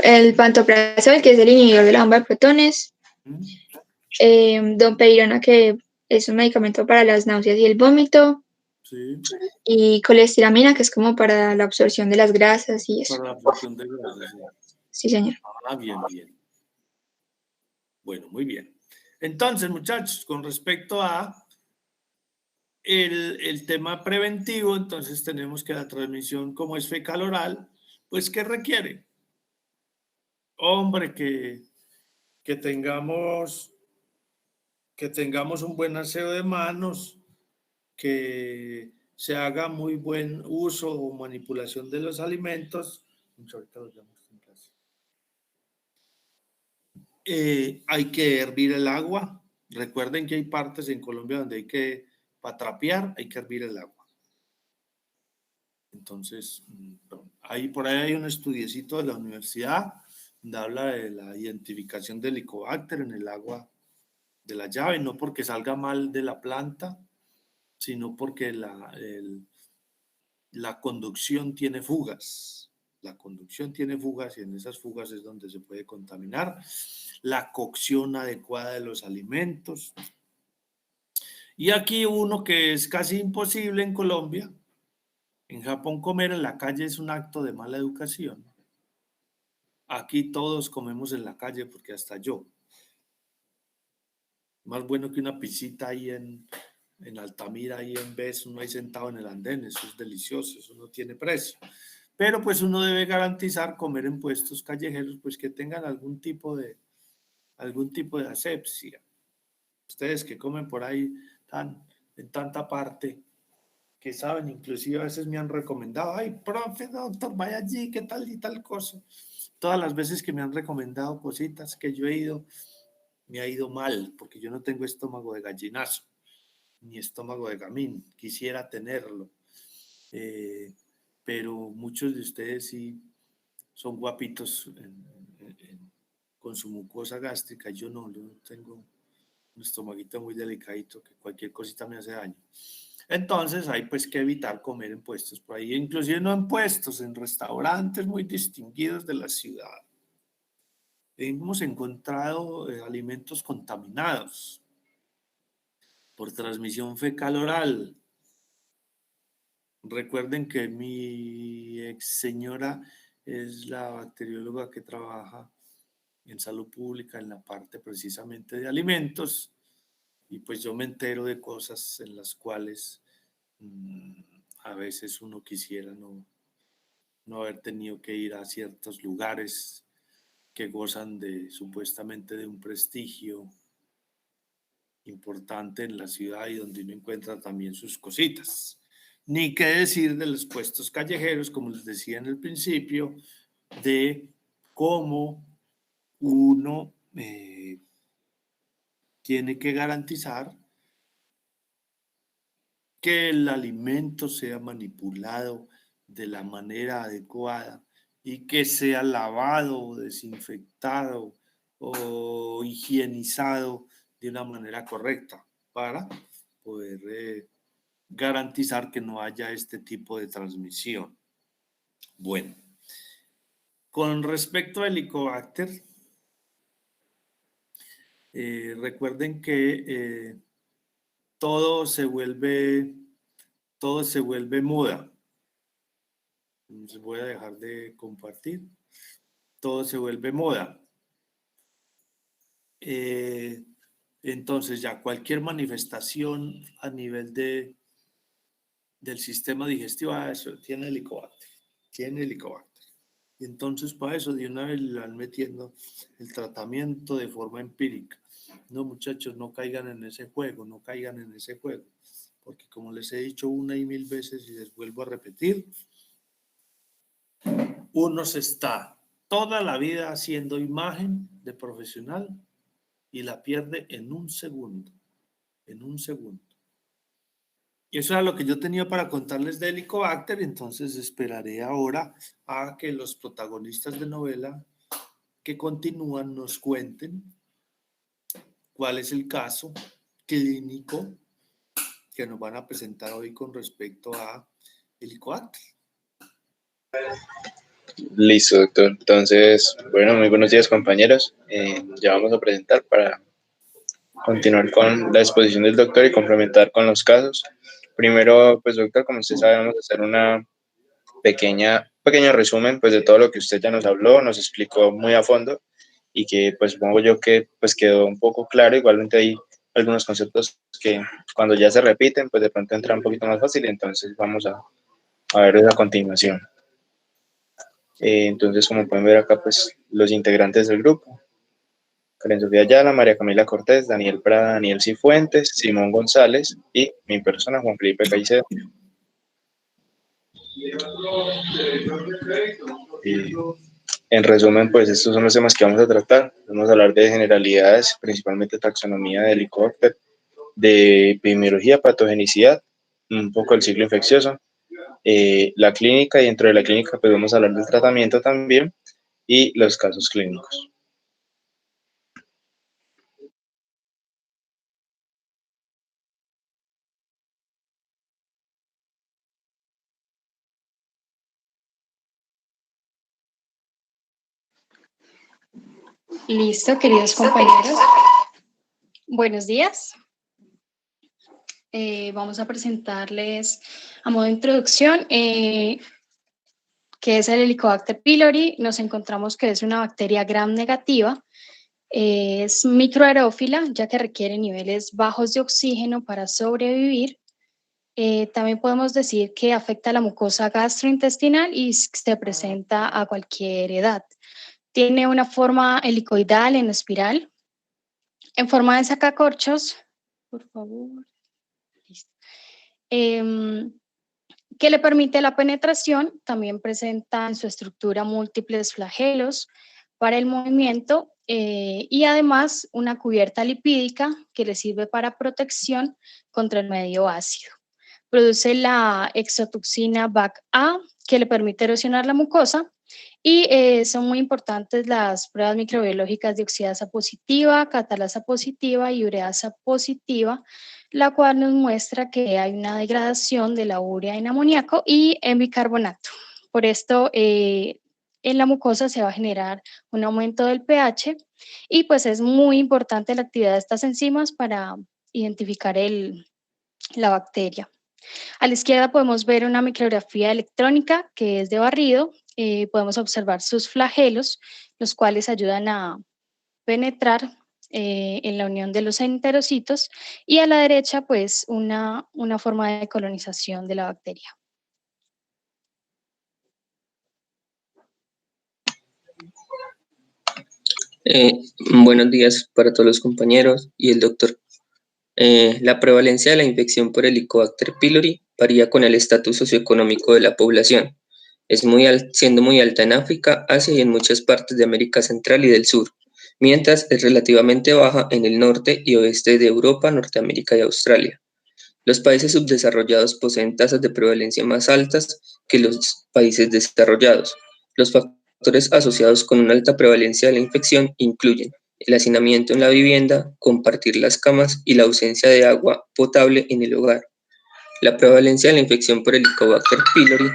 el pantoprazol, que es el inhibidor de la bomba de protones, domperidona, que es un medicamento para las náuseas y el vómito, Sí. y colestiramina, que es como para la absorción de las grasas y eso. Para la absorción de grasas. Sí, señor. Bien, bien. Bueno, muy bien. Entonces, muchachos, con respecto a el tema preventivo, entonces tenemos que la transmisión, como es fecal oral, pues ¿qué requiere? Hombre, que tengamos un buen aseo de manos, que se haga muy buen uso o manipulación de los alimentos. Ahorita los llamo en clase. Hay que hervir el agua. Recuerden que hay partes en Colombia donde hay que, para trapear, hay que hervir el agua. Entonces, por ahí hay un estudiecito de la universidad donde habla de la identificación del Helicobacter en el agua de la llave, no porque salga mal de la planta, sino porque la conducción tiene fugas. La conducción tiene fugas y en esas fugas es donde se puede contaminar. La cocción adecuada de los alimentos. Y aquí uno que es casi imposible en Colombia. En Japón comer en la calle es un acto de mala educación. Aquí todos comemos en la calle porque hasta yo. Más bueno que una pisita ahí en Altamira, ahí en vez, uno ahí sentado en el andén, eso es delicioso, eso no tiene precio. Pero pues uno debe garantizar comer en puestos callejeros pues que tengan algún tipo de asepsia. Ustedes que comen por ahí en tanta parte, que saben, inclusive a veces me han recomendado, ay, profe, doctor, vaya allí, qué tal y tal cosa. Todas las veces que me han recomendado cositas que yo he ido, me ha ido mal, porque yo no tengo estómago de gallinazo, ni estómago de gamín, quisiera tenerlo. Pero muchos de ustedes sí son guapitos con su mucosa gástrica, yo no tengo un estomaguito muy delicadito, que cualquier cosita me hace daño. Entonces hay pues que evitar comer en puestos por ahí, inclusive no en puestos, en restaurantes muy distinguidos de la ciudad. Hemos encontrado alimentos contaminados por transmisión fecal oral. Recuerden que mi ex señora es la bacterióloga que trabaja en salud pública en la parte precisamente de alimentos. Y pues yo me entero de cosas en las cuales a veces uno quisiera no haber tenido que ir a ciertos lugares que gozan supuestamente de un prestigio importante en la ciudad y donde uno encuentra también sus cositas. Ni qué decir de los puestos callejeros, como les decía en el principio, de cómo uno tiene que garantizar que el alimento sea manipulado de la manera adecuada y que sea lavado o desinfectado o higienizado de una manera correcta para poder garantizar que no haya este tipo de transmisión. Bueno, con respecto al Helicobacter, recuerden que todo se vuelve moda. Les voy a dejar de compartir. Todo se vuelve moda. Entonces ya cualquier manifestación a nivel del sistema digestivo, eso tiene Helicobacter. Y entonces para eso de una vez le van metiendo el tratamiento de forma empírica. No, muchachos, no caigan en ese juego, porque como les he dicho una y mil veces y les vuelvo a repetir, uno se está toda la vida haciendo imagen de profesional y la pierde en un segundo. Y eso era lo que yo tenía para contarles de Helicobacter, entonces esperaré ahora a que los protagonistas de novela que continúan nos cuenten cuál es el caso clínico que nos van a presentar hoy con respecto a Helicobacter. Listo, doctor. Entonces, bueno, muy buenos días, compañeros. Ya vamos a presentar para continuar con la exposición del doctor y complementar con los casos. Primero, pues, doctor, como usted sabe, vamos a hacer una pequeño resumen, pues, de todo lo que usted ya nos habló, nos explicó muy a fondo y que, pues, supongo yo que, pues, quedó un poco claro. Igualmente hay algunos conceptos que cuando ya se repiten, pues de pronto entra un poquito más fácil, entonces vamos a verlos a continuación. Entonces, como pueden ver acá, pues los integrantes del grupo: Karen Sofía Ayala, María Camila Cortés, Daniel Prada, Daniel Cifuentes, Simón González y mi persona, Juan Felipe Caicedo. En resumen, pues estos son los temas que vamos a tratar. Vamos a hablar de generalidades, principalmente taxonomía de Helicobacter, de epidemiología, patogenicidad, un poco del ciclo infeccioso, la clínica, y dentro de la clínica pues vamos a hablar del tratamiento también y los casos clínicos. Listo, queridos compañeros. Buenos días. Vamos a presentarles a modo de introducción qué es el Helicobacter pylori. Nos encontramos que es una bacteria gram negativa. Es microaerófila, ya que requiere niveles bajos de oxígeno para sobrevivir. También podemos decir que afecta a la mucosa gastrointestinal y se presenta a cualquier edad. Tiene una forma helicoidal en espiral, en forma de sacacorchos, por favor. Listo. Que le permite la penetración. También presenta en su estructura múltiples flagelos para el movimiento y además una cubierta lipídica que le sirve para protección contra el medio ácido. Produce la exotoxina BAC-A que le permite erosionar la mucosa. Y son muy importantes las pruebas microbiológicas de oxidasa positiva, catalasa positiva y ureasa positiva, la cual nos muestra que hay una degradación de la urea en amoníaco y en bicarbonato. Por esto, en la mucosa se va a generar un aumento del pH y pues es muy importante la actividad de estas enzimas para identificar la bacteria. A la izquierda podemos ver una micrografía electrónica que es de barrido. Podemos observar sus flagelos, los cuales ayudan a penetrar en la unión de los enterocitos, y a la derecha pues una forma de colonización de la bacteria. Buenos días para todos los compañeros y el doctor. La prevalencia de la infección por Helicobacter pylori varía con el estatus socioeconómico de la población. Siendo muy alta en África, Asia y en muchas partes de América Central y del Sur, mientras es relativamente baja en el norte y oeste de Europa, Norteamérica y Australia. Los países subdesarrollados poseen tasas de prevalencia más altas que los países desarrollados. Los factores asociados con una alta prevalencia de la infección incluyen el hacinamiento en la vivienda, compartir las camas y la ausencia de agua potable en el hogar. La prevalencia de la infección por Helicobacter pylori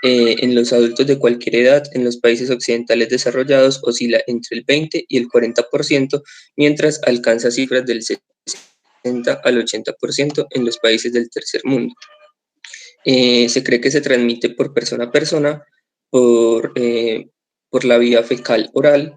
en los adultos de cualquier edad en los países occidentales desarrollados oscila entre el 20 y el 40%, mientras alcanza cifras del 60 al 80% en los países del tercer mundo. Se cree que se transmite por persona a persona por la vía fecal oral,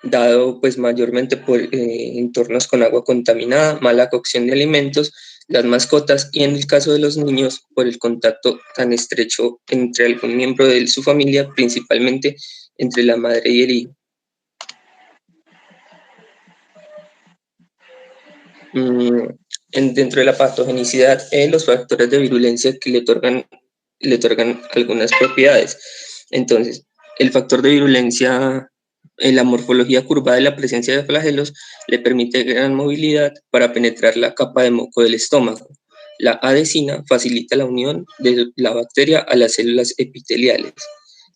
dado pues mayormente por entornos con agua contaminada, mala cocción de alimentos, las mascotas y en el caso de los niños por el contacto tan estrecho entre algún miembro de su familia, principalmente entre la madre y el hijo. Dentro de la patogenicidad, los factores de virulencia que le otorgan algunas propiedades. Entonces, el factor de virulencia, la morfología curvada de la presencia de flagelos le permite gran movilidad para penetrar la capa de moco del estómago. La adesina facilita la unión de la bacteria a las células epiteliales.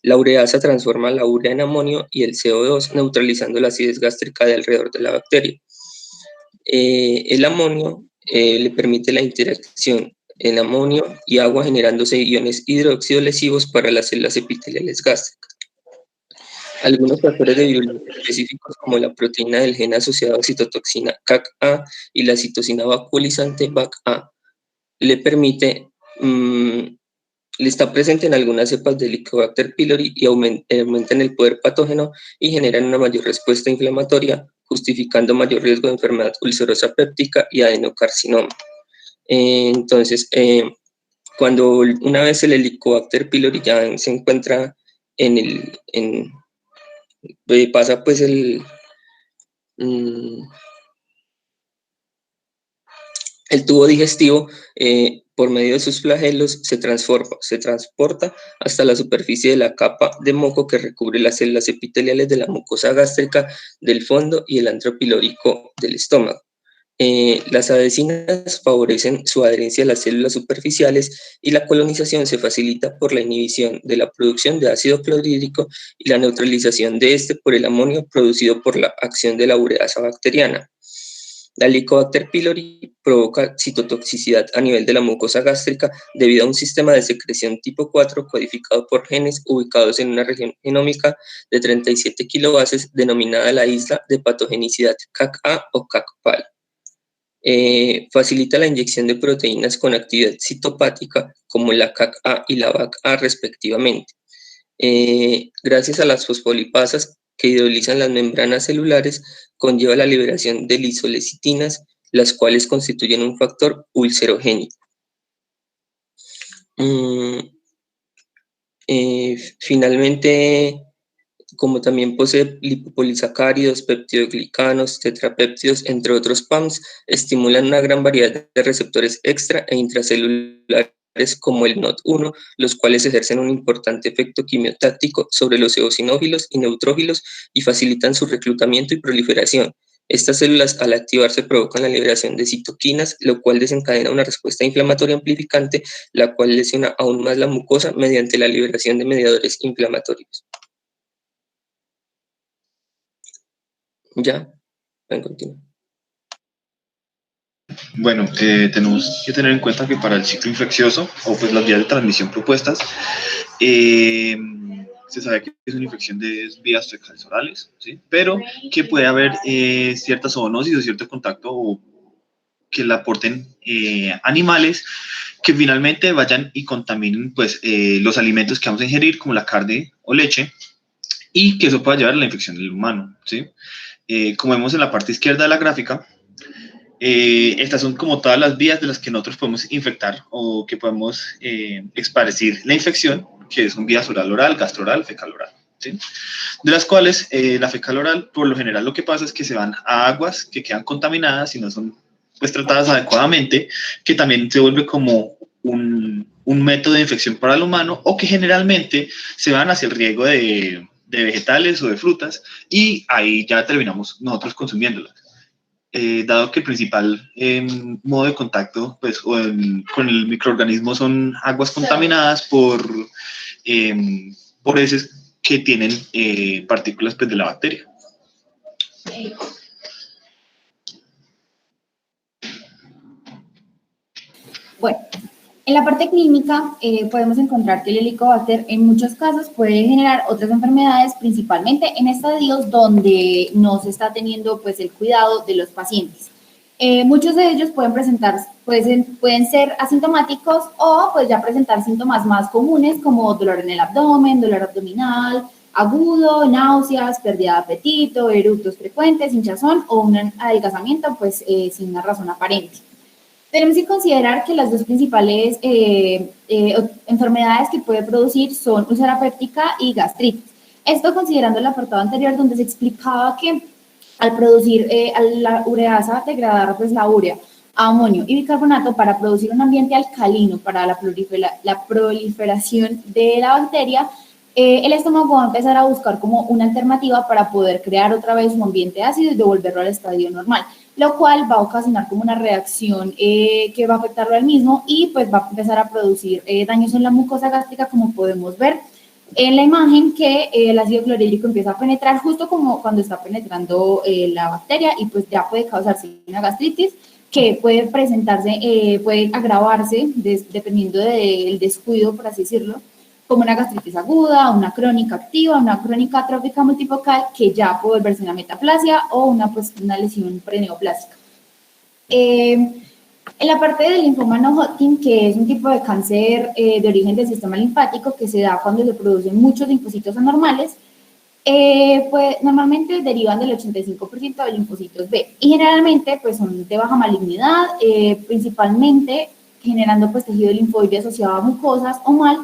La ureasa transforma la urea en amonio y el CO2, neutralizando la acidez gástrica de alrededor de la bacteria. El amonio le permite la interacción en amonio y agua, generándose iones hidróxido lesivos para las células epiteliales gástricas. Algunos factores de virulencia específicos, como la proteína del gen asociado a citotoxina CAC-A y la citosina vacuolizante BAC-A, le está presente en algunas cepas de Helicobacter pylori y aumentan el poder patógeno y generan una mayor respuesta inflamatoria justificando mayor riesgo de enfermedad ulcerosa péptica y adenocarcinoma. Entonces, cuando una vez el Helicobacter pylori ya se encuentra pasa pues el tubo digestivo, por medio de sus flagelos, se transporta hasta la superficie de la capa de moco que recubre las células epiteliales de la mucosa gástrica del fondo y el antro pilórico del estómago. Las adhesinas favorecen su adherencia a las células superficiales y la colonización se facilita por la inhibición de la producción de ácido clorhídrico y la neutralización de este por el amonio producido por la acción de la ureasa bacteriana. La Helicobacter pylori provoca citotoxicidad a nivel de la mucosa gástrica debido a un sistema de secreción tipo 4 codificado por genes ubicados en una región genómica de 37 kilobases denominada la isla de patogenicidad CAC-A o CAC-PAL. Facilita la inyección de proteínas con actividad citopática como la CAC-A y la BAC-A respectivamente. Gracias a las fosfolipasas que hidrolizan las membranas celulares, conlleva la liberación de lisolecitinas, las cuales constituyen un factor ulcerogénico. Finalmente, como también posee lipopolisacáridos, peptidoglicanos, tetrapéptidos, entre otros PAMs, estimulan una gran variedad de receptores extra e intracelulares como el NOD1, los cuales ejercen un importante efecto quimiotáctico sobre los eosinófilos y neutrófilos y facilitan su reclutamiento y proliferación. Estas células, al activarse, provocan la liberación de citoquinas, lo cual desencadena una respuesta inflamatoria amplificante, la cual lesiona aún más la mucosa mediante la liberación de mediadores inflamatorios. Ya, pueden continuar. Bueno, tenemos que tener en cuenta que para el ciclo infeccioso, o pues las vías de transmisión propuestas, se sabe que es una infección de vías fecales orales, ¿sí? Pero que puede haber cierta zoonosis o cierto contacto que la aporten animales que finalmente vayan y contaminen pues, los alimentos que vamos a ingerir, como la carne o leche, y que eso pueda llevar a la infección del humano, ¿sí? Como vemos en la parte izquierda de la gráfica, estas son como todas las vías de las que nosotros podemos infectar o que podemos esparcir la infección, que son vías oral-oral, gastro-oral, fecal-oral, ¿sí? De las cuales la fecal-oral, por lo general lo que pasa es que se van a aguas que quedan contaminadas y no son pues tratadas adecuadamente, que también se vuelve como un método de infección para el humano, o que generalmente se van hacia el riego de vegetales o de frutas, y ahí ya terminamos nosotros consumiéndolas. Dado que el principal modo de contacto pues, con el microorganismo son aguas contaminadas por heces que tienen partículas pues, de la bacteria. Bueno, en la parte clínica podemos encontrar que el Helicobacter en muchos casos puede generar otras enfermedades, principalmente en estadios donde no se está teniendo pues, el cuidado de los pacientes. Muchos de ellos pueden ser asintomáticos o pues, ya presentar síntomas más comunes como dolor en el abdomen, dolor abdominal, agudo, náuseas, pérdida de apetito, eructos frecuentes, hinchazón o un adelgazamiento pues, sin una razón aparente. Tenemos que considerar que las dos principales enfermedades que puede producir son úlcera péptica y gastritis. Esto considerando el apartado anterior donde se explicaba que al producir a la ureasa degradar pues, la urea a amonio y bicarbonato para producir un ambiente alcalino para la proliferación de la bacteria, el estómago va a empezar a buscar como una alternativa para poder crear otra vez un ambiente ácido y devolverlo al estadio normal, lo cual va a ocasionar como una reacción que va a afectarlo al mismo y pues va a empezar a producir daños en la mucosa gástrica, como podemos ver en la imagen, que el ácido clorhídrico empieza a penetrar justo como cuando está penetrando la bacteria y pues ya puede causarse una gastritis que puede presentarse, puede agravarse dependiendo del descuido, por así decirlo, como una gastritis aguda, una crónica activa, una crónica atrófica multifocal que ya puede volverse una metaplasia o una lesión preneoplásica. En la parte del linfoma no-Hodgkin, que es un tipo de cáncer de origen del sistema linfático que se da cuando se producen muchos linfocitos anormales, Pues normalmente derivan del 85% de linfocitos B y generalmente pues son de baja malignidad, principalmente generando pues tejido linfoide asociado a mucosas o mal,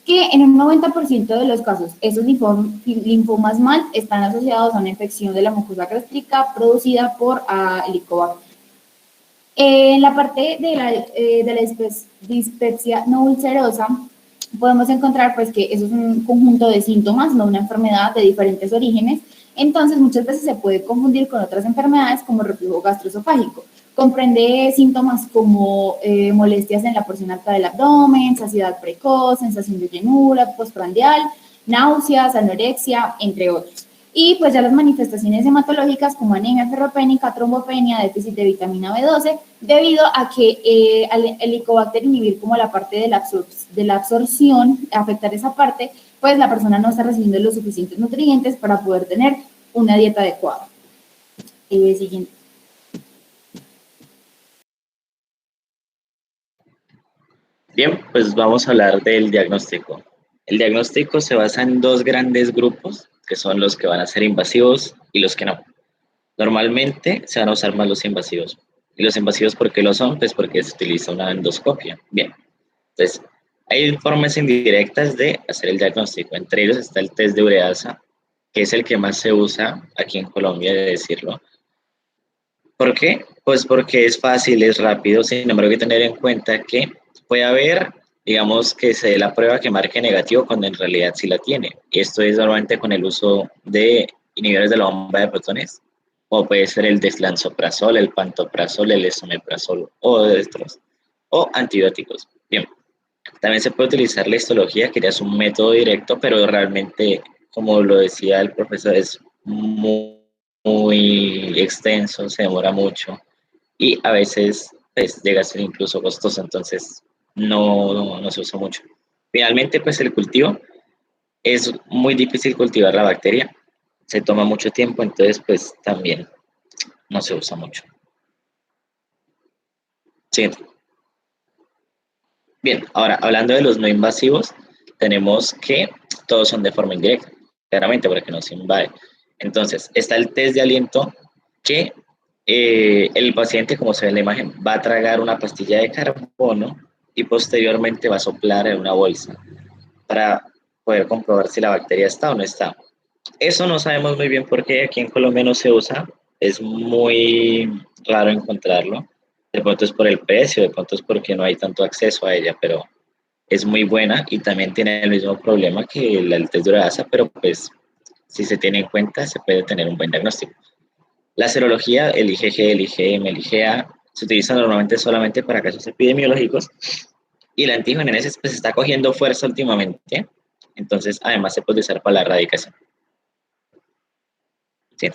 que en un 90% de los casos esos linfomas mal están asociados a una infección de la mucosa gástrica producida por Helicobacter. En la parte de la dispepsia no ulcerosa, podemos encontrar pues que eso es un conjunto de síntomas, no una enfermedad de diferentes orígenes. Entonces, muchas veces se puede confundir con otras enfermedades como reflujo gastroesofágico. Comprende síntomas como molestias en la porción alta del abdomen, saciedad precoz, sensación de llenura postprandial, náuseas, anorexia, entre otros. Y pues ya las manifestaciones hematológicas como anemia ferropénica, trombopenia, déficit de vitamina B12, debido a que al Helicobacter inhibir como la parte de la absorción, afectar esa parte, pues la persona no está recibiendo los suficientes nutrientes para poder tener una dieta adecuada. Siguiente. Bien, pues vamos a hablar del diagnóstico. El diagnóstico se basa en dos grandes grupos, que son los que van a ser invasivos y los que no. Normalmente se van a usar más los invasivos. ¿Y los invasivos por qué lo son? Pues porque se utiliza una endoscopia. Bien, entonces hay formas indirectas de hacer el diagnóstico. Entre ellos está el test de ureasa, que es el que más se usa aquí en Colombia, de decirlo. ¿Por qué? Pues porque es fácil, es rápido, sin embargo hay que tener en cuenta que puede haber, digamos, que se dé la prueba que marque negativo cuando en realidad sí la tiene. Y esto es normalmente con el uso de inhibidores de la bomba de protones, o puede ser el deslanzoprazol, el pantoprazol, el esomeprazol o otros, o antibióticos. Bien, también se puede utilizar la histología, que ya es un método directo, pero realmente, como lo decía el profesor, es muy extenso, se demora mucho y a veces pues, llega a ser incluso costoso, entonces no se usa mucho. Finalmente, pues el cultivo, es muy difícil cultivar la bacteria, se toma mucho tiempo, entonces pues también no se usa mucho. Siguiente. Bien, ahora hablando de los no invasivos, tenemos que todos son de forma indirecta, claramente porque no se invade. Entonces, está el test de aliento que el paciente, como se ve en la imagen, va a tragar una pastilla de carbono y posteriormente va a soplar en una bolsa para poder comprobar si la bacteria está o no está. Eso no sabemos muy bien por qué aquí en Colombia no se usa, es muy raro encontrarlo. De pronto es por el precio, de pronto es porque no hay tanto acceso a ella, pero es muy buena y también tiene el mismo problema que el test de ureasa, pero pues si se tiene en cuenta se puede tener un buen diagnóstico. La serología, el IgG, el IgM, el IgA, se utiliza normalmente solamente para casos epidemiológicos y el antígeno en ese pues está cogiendo fuerza últimamente, entonces además se puede usar para la erradicación. ¿Sí?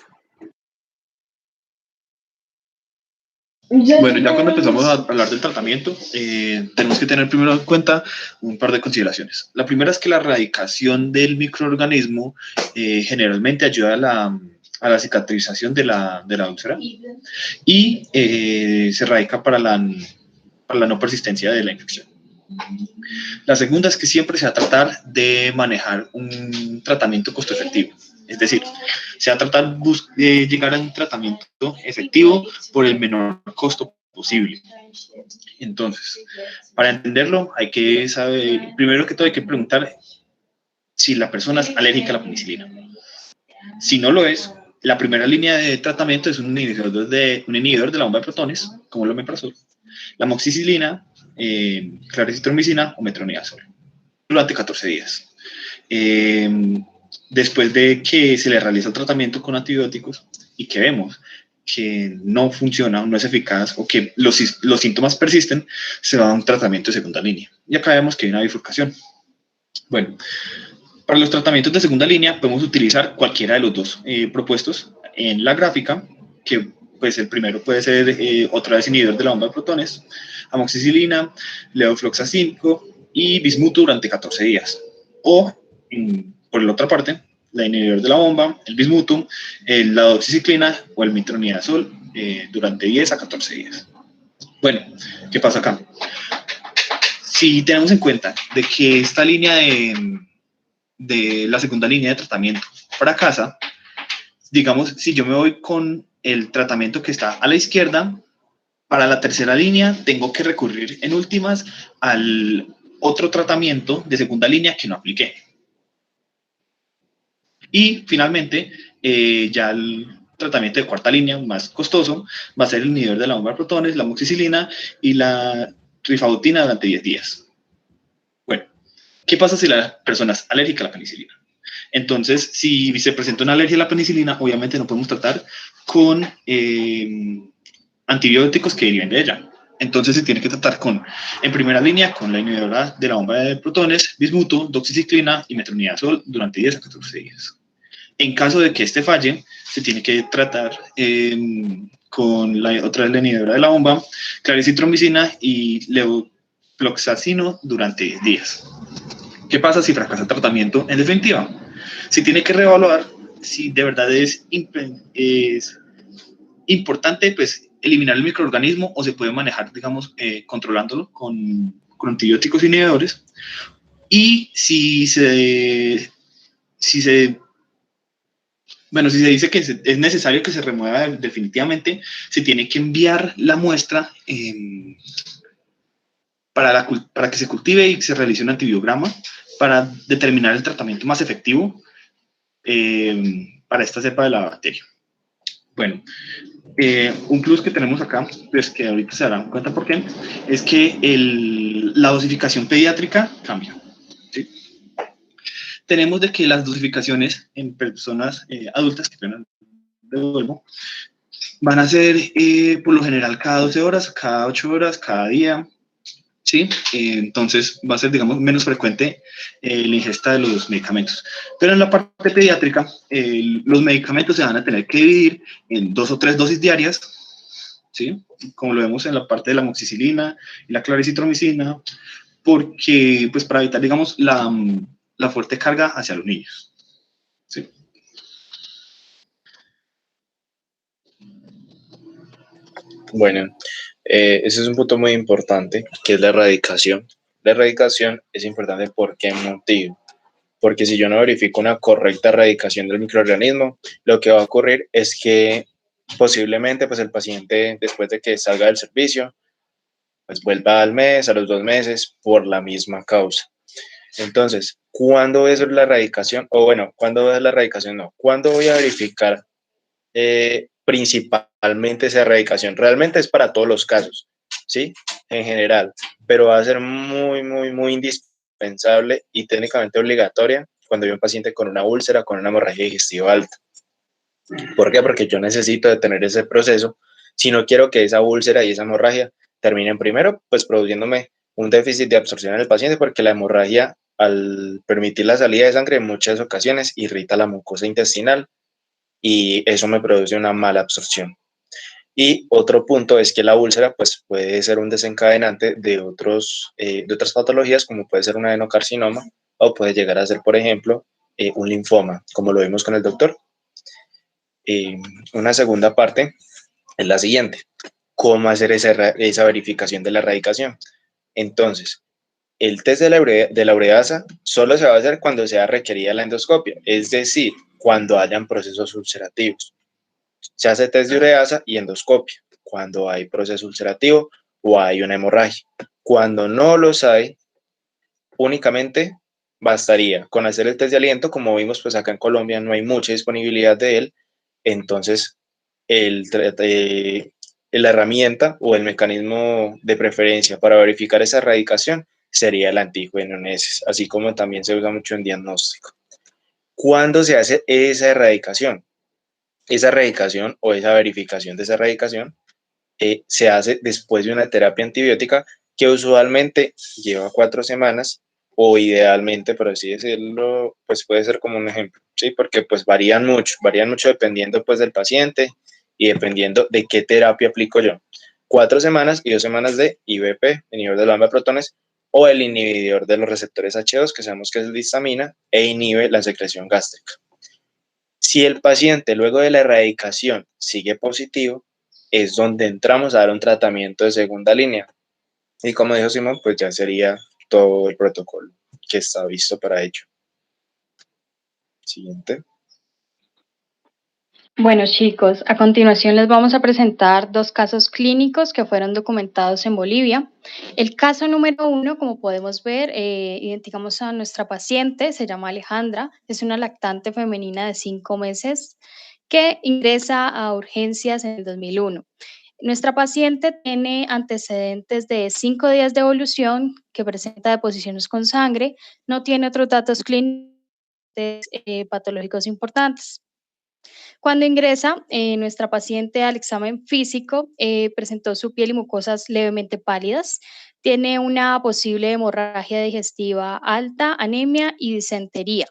Bueno, ya cuando empezamos a hablar del tratamiento, tenemos que tener primero en cuenta un par de consideraciones. La primera es que la erradicación del microorganismo generalmente ayuda a la cicatrización de la úlcera y se erradica para la no persistencia de la infección. La segunda es que siempre se va a tratar de manejar un tratamiento costo efectivo. Es decir, se va a tratar de llegar a un tratamiento efectivo por el menor costo posible. Entonces, para entenderlo, hay que saber, primero que todo hay que preguntar si la persona es alérgica a la penicilina. Si no lo es, la primera línea de tratamiento es un inhibidor de la bomba de protones, como el omeprazol, la amoxicilina, claritromicina o metronidazol, durante 14 días. Después de que se le realiza el tratamiento con antibióticos y que vemos que no funciona, no es eficaz o que los síntomas persisten, se va a un tratamiento de segunda línea. Y acá vemos que hay una bifurcación. Bueno, para los tratamientos de segunda línea podemos utilizar cualquiera de los dos propuestos en la gráfica, que pues el primero puede ser otra vez inhibidor de la bomba de protones, amoxicilina, levofloxacino y bismuto durante 14 días. O, por la otra parte, la inhibidor de la bomba, el bismuto, la doxiciclina o el metronidazol durante 10 a 14 días. Bueno, ¿qué pasa acá? Si tenemos en cuenta de que esta línea de la segunda línea de tratamiento fracasa, digamos, si yo me voy con el tratamiento que está a la izquierda, para la tercera línea tengo que recurrir en últimas al otro tratamiento de segunda línea que no apliqué. Y finalmente, ya el tratamiento de cuarta línea, más costoso, va a ser el inhibidor de la bomba de protones, la amoxicilina y la rifabutina durante 10 días. Bueno, ¿qué pasa si la persona es alérgica a la penicilina? Entonces, si se presenta una alergia a la penicilina, obviamente no podemos tratar con antibióticos que deriven de ella. Entonces se tiene que tratar en primera línea, con la inhibidora de la bomba de protones, bismuto, doxiciclina y metronidazol durante 10 a 14 días. En caso de que este falle, se tiene que tratar con otra vez la inhibidora de la bomba, claricitromicina y levofloxacino durante 10 días. ¿Qué pasa si fracasa el tratamiento? En definitiva, se tiene que reevaluar si de verdad es importante, pues, eliminar el microorganismo, o se puede manejar, digamos, controlándolo con antibióticos inhibidores. Y si se dice que es necesario que se remueva definitivamente, se tiene que enviar la muestra para que se cultive y se realice un antibiograma para determinar el tratamiento más efectivo para esta cepa de la bacteria. Bueno, un plus que tenemos acá, pues que ahorita se darán cuenta por qué, es que la dosificación pediátrica cambia. ¿Sí? Tenemos de que las dosificaciones en personas adultas, que devuelvo, van a ser por lo general cada 12 horas, cada 8 horas, cada día. ¿Sí? Entonces va a ser, digamos, menos frecuente la ingesta de los medicamentos. Pero en la parte pediátrica, los medicamentos se van a tener que dividir en 2 o 3 dosis diarias, ¿sí? Como lo vemos en la parte de la amoxicilina y la claricitromicina, porque, pues, para evitar, digamos, la fuerte carga hacia los niños. ¿Sí? Bueno, ese es un punto muy importante, que es la erradicación. La erradicación es importante, ¿por qué motivo? Porque si yo no verifico una correcta erradicación del microorganismo, lo que va a ocurrir es que posiblemente, pues, el paciente, después de que salga del servicio, pues vuelva al mes, a los 2 meses, por la misma causa. Entonces, ¿cuándo es la erradicación? O bueno, ¿cuándo es la erradicación? No, ¿cuándo voy a verificar principalmente esa erradicación? Realmente es para todos los casos, ¿sí? En general, pero va a ser muy, muy, muy indispensable y técnicamente obligatoria cuando hay un paciente con una úlcera, con una hemorragia digestiva alta. ¿Por qué? Porque yo necesito detener ese proceso si no quiero que esa úlcera y esa hemorragia terminen primero, pues produciéndome un déficit de absorción en el paciente, porque la hemorragia, al permitir la salida de sangre, en muchas ocasiones irrita la mucosa intestinal y eso me produce una mala absorción. Y otro punto es que la úlcera, pues, puede ser un desencadenante de otras patologías, como puede ser un adenocarcinoma, o puede llegar a ser, por ejemplo, un linfoma, como lo vimos con el doctor. Una segunda parte es la siguiente: ¿cómo hacer esa verificación de la erradicación? Entonces, el test de la ureasa solo se va a hacer cuando sea requerida la endoscopia, es decir, cuando hayan procesos ulcerativos. Se hace test de ureasa y endoscopia cuando hay proceso ulcerativo o hay una hemorragia. Cuando no los hay, únicamente bastaría con hacer el test de aliento. Como vimos, pues acá en Colombia no hay mucha disponibilidad de él, entonces la herramienta o el mecanismo de preferencia para verificar esa erradicación sería el antígeno en heces, así como también se usa mucho en diagnóstico. ¿Cuándo se hace esa erradicación? Esa erradicación o esa verificación de esa erradicación se hace después de una terapia antibiótica que usualmente lleva 4 semanas, o idealmente, por así decirlo, pues puede ser como un ejemplo, ¿sí? Porque pues varían mucho dependiendo, pues, del paciente y dependiendo de qué terapia aplico yo. 4 semanas y 2 semanas de IBP, inhibidor de la bomba de protones, o el inhibidor de los receptores H2, que sabemos que es la histamina, e inhibe la secreción gástrica. Si el paciente luego de la erradicación sigue positivo, es donde entramos a dar un tratamiento de segunda línea. Y como dijo Simón, pues ya sería todo el protocolo que está visto para ello. Siguiente. Bueno, chicos, a continuación les vamos a presentar dos casos clínicos que fueron documentados en Bolivia. El caso número 1, como podemos ver, identificamos a nuestra paciente, se llama Alejandra, es una lactante femenina de 5 meses que ingresa a urgencias en el 2001. Nuestra paciente tiene antecedentes de 5 días de evolución, que presenta deposiciones con sangre, no tiene otros datos clínicos patológicos importantes. Cuando ingresa, nuestra paciente al examen físico presentó su piel y mucosas levemente pálidas, tiene una posible hemorragia digestiva alta, anemia y disentería.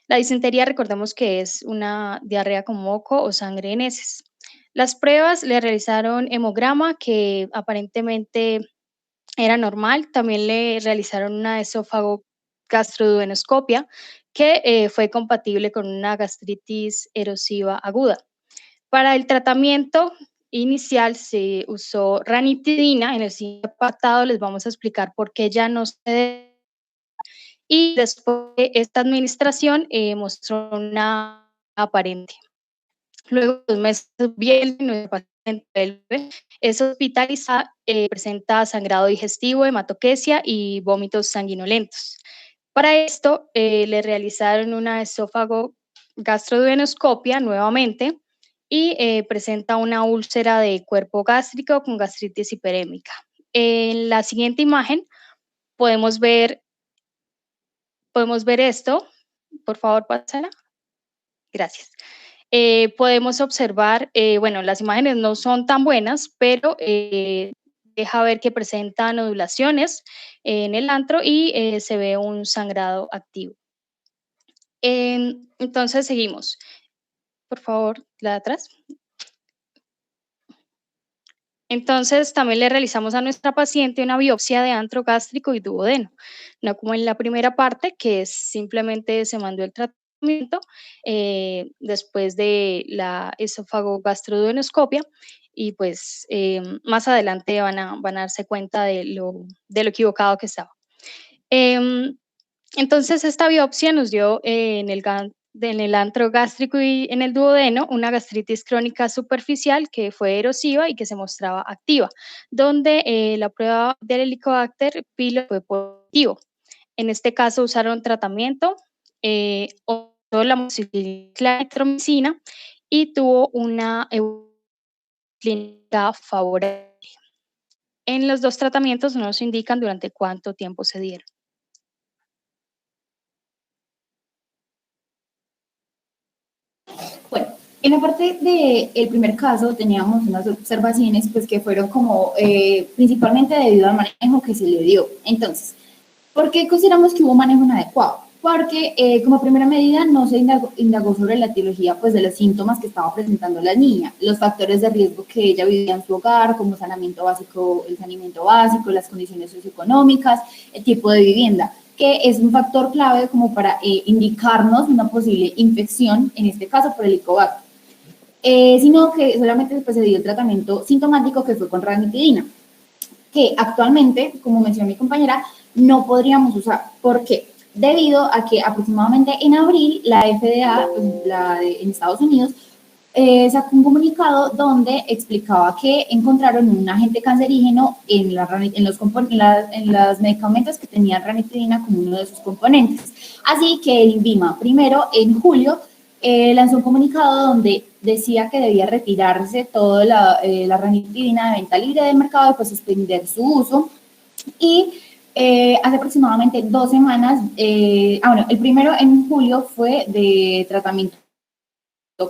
La disentería, recordemos que es una diarrea con moco o sangre en heces. Las pruebas le realizaron hemograma, que aparentemente era normal. También le realizaron una esófago gastroduodenoscopia, que fue compatible con una gastritis erosiva aguda. Para el tratamiento inicial se usó ranitidina. En el siguiente apartado les vamos a explicar por qué ya no se debe. Y después de esta administración mostró una aparente. Luego de 2 meses bien, nuestra paciente es hospitalizada, presenta sangrado digestivo, hematoquesia y vómitos sanguinolentos. Para esto le realizaron una esófago gastroduodenoscopia nuevamente y presenta una úlcera de cuerpo gástrico con gastritis hiperémica. En la siguiente imagen podemos ver esto. Por favor, pásala. Gracias. Podemos observar, bueno, las imágenes no son tan buenas, pero deja ver que presenta nodulaciones en el antro y se ve un sangrado activo. Entonces seguimos. Por favor, la de atrás. Entonces también le realizamos a nuestra paciente una biopsia de antro gástrico y duodeno, no como en la primera parte, que simplemente se mandó el tratamiento después de la esófago gastroduodenoscopia, y pues más adelante van a darse cuenta de lo equivocado que estaba. Entonces esta biopsia nos dio en el antro gástrico y en el duodeno una gastritis crónica superficial que fue erosiva y que se mostraba activa, donde la prueba del Helicobacter pylori fue positivo. En este caso usaron tratamiento, o la claritromicina, y tuvo una clínica favorable. En los 2 tratamientos no nos indican durante cuánto tiempo se dieron. Bueno, en la parte del primer caso teníamos unas observaciones pues que fueron como principalmente debido al manejo que se le dio. Entonces, ¿por qué consideramos que hubo manejo inadecuado? Porque como primera medida no se indagó sobre la etiología pues de los síntomas que estaba presentando la niña, los factores de riesgo que ella vivía en su hogar, como el saneamiento básico, las condiciones socioeconómicas, el tipo de vivienda, que es un factor clave como para indicarnos una posible infección, en este caso por el Helicobacter. Sino que solamente pues, se dio el tratamiento sintomático, que fue con ranitidina, que actualmente, como mencionó mi compañera, no podríamos usar. ¿Por qué? Debido a que aproximadamente en abril la FDA, en Estados Unidos, sacó un comunicado donde explicaba que encontraron un agente cancerígeno en los medicamentos que tenían ranitidina como uno de sus componentes. Así que el INVIMA, primero en julio, lanzó un comunicado donde decía que debía retirarse toda la ranitidina de venta libre del mercado y pues suspender su uso. Y hace aproximadamente 2 semanas, el primero en julio fue de tratamiento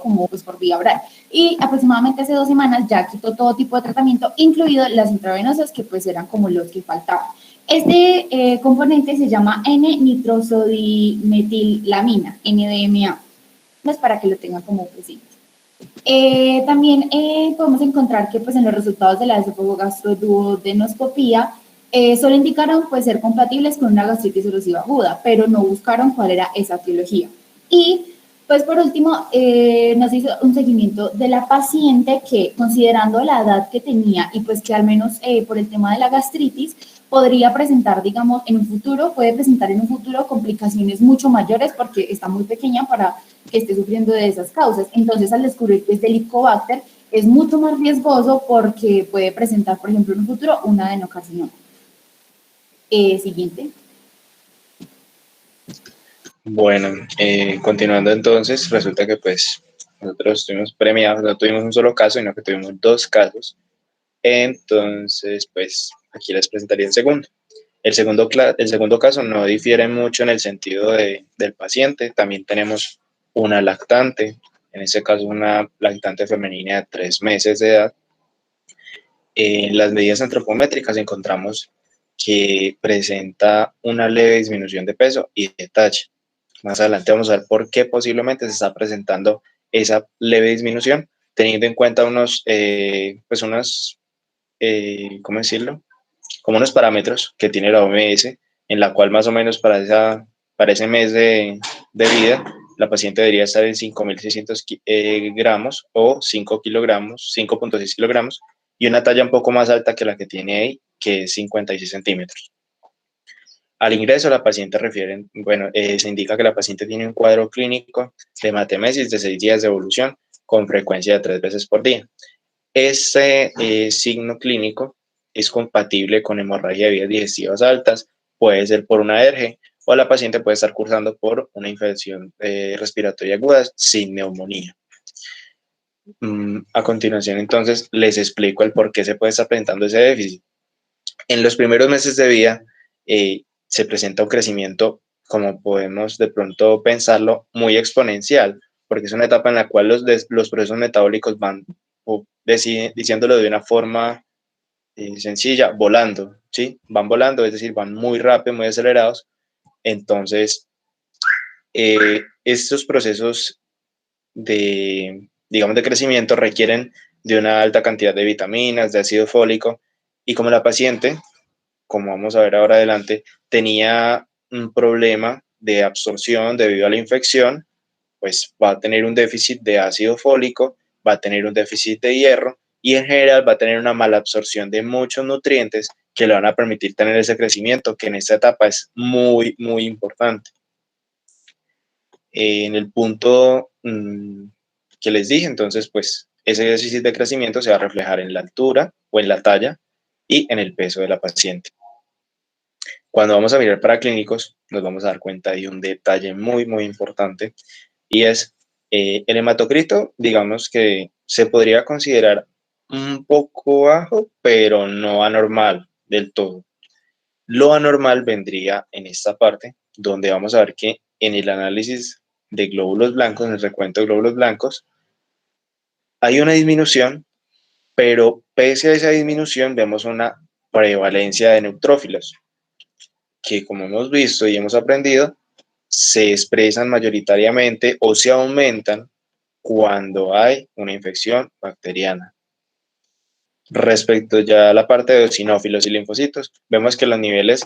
como pues por vía oral, y aproximadamente hace 2 semanas ya quitó todo tipo de tratamiento, incluido las intravenosas, que pues eran como los que faltaban. Este componente se llama N-nitrosodimetilamina, NDMA, pues para que lo tengan como presente. También podemos encontrar que pues en los resultados de la esófago gastroduodenoscopía solo indicaron pues ser compatibles con una gastritis erosiva aguda, pero no buscaron cuál era esa etiología. Y pues por último, nos hizo un seguimiento de la paciente que, considerando la edad que tenía y pues que al menos por el tema de la gastritis, podría presentar, digamos, puede presentar en un futuro complicaciones mucho mayores porque está muy pequeña para que esté sufriendo de esas causas. Entonces, al descubrir que es del Helicobacter, es mucho más riesgoso porque puede presentar, por ejemplo, en un futuro un adenocarcinoma. Siguiente. Bueno, continuando entonces, resulta que pues nosotros estuvimos premiados, no tuvimos un solo caso, sino que tuvimos 2 casos. Entonces, pues aquí les presentaría el segundo. El segundo caso no difiere mucho en el sentido del paciente. También tenemos una lactante, en este caso una lactante femenina de 3 meses de edad. En las medidas antropométricas encontramos que presenta una leve disminución de peso y de talla. Más adelante vamos a ver por qué posiblemente se está presentando esa leve disminución, teniendo en cuenta ¿cómo decirlo? Como unos parámetros que tiene la OMS, en la cual más o menos para ese mes de vida, la paciente debería estar en 5.600 gramos o 5 kilogramos, 5.6 kilogramos, y una talla un poco más alta que la que tiene ahí, que es 56 centímetros. Al ingreso, la paciente se indica que la paciente tiene un cuadro clínico de hematemesis de 6 días de evolución con frecuencia de 3 veces por día. Ese signo clínico es compatible con hemorragia de vías digestivas altas, puede ser por una alergia o la paciente puede estar cursando por una infección respiratoria aguda sin neumonía. A continuación, entonces, les explico el por qué se puede estar presentando ese déficit. En los primeros meses de vida se presenta un crecimiento, como podemos de pronto pensarlo, muy exponencial, porque es una etapa en la cual los procesos metabólicos van, diciéndolo de una forma sencilla, volando, ¿sí? Van volando, es decir, van muy rápido, muy acelerados. Entonces, estos procesos de crecimiento requieren de una alta cantidad de vitaminas, de ácido fólico, y como la paciente, como vamos a ver ahora adelante, tenía un problema de absorción debido a la infección, pues va a tener un déficit de ácido fólico, va a tener un déficit de hierro y en general va a tener una mala absorción de muchos nutrientes que le van a permitir tener ese crecimiento que en esta etapa es muy, muy importante. En el punto que les dije, entonces, pues ese déficit de crecimiento se va a reflejar en la altura o en la talla y en el peso de la paciente. Cuando vamos a mirar para clínicos, nos vamos a dar cuenta de un detalle muy, muy importante y es el hematocrito, digamos que se podría considerar un poco bajo, pero no anormal del todo. Lo anormal vendría en esta parte, donde vamos a ver que en el análisis de glóbulos blancos, en el recuento de glóbulos blancos, hay una disminución, pero pese a esa disminución vemos una prevalencia de neutrófilos, que como hemos visto y hemos aprendido, se expresan mayoritariamente o se aumentan cuando hay una infección bacteriana. Respecto ya a la parte de eosinófilos y linfocitos, vemos que los niveles,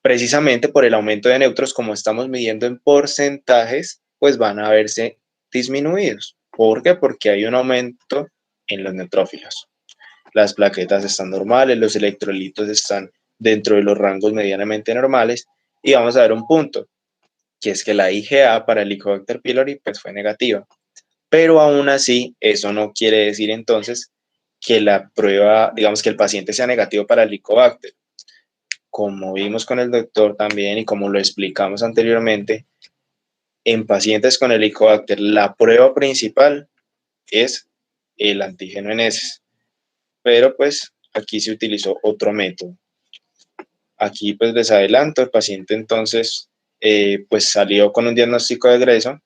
precisamente por el aumento de neutros, como estamos midiendo en porcentajes, pues van a verse disminuidos. ¿Por qué? Porque hay un aumento en los neutrófilos. Las plaquetas están normales, los electrolitos están dentro de los rangos medianamente normales y vamos a ver un punto, que es que la IgA para el Helicobacter pylori pues fue negativa. Pero aún así, eso no quiere decir entonces que la prueba, digamos que el paciente sea negativo para el Helicobacter. Como vimos con el doctor también y como lo explicamos anteriormente, en pacientes con el Helicobacter la prueba principal es el antígeno en heces. Pero pues aquí se utilizó otro método. Aquí pues les adelanto, el paciente entonces pues salió con un diagnóstico de egreso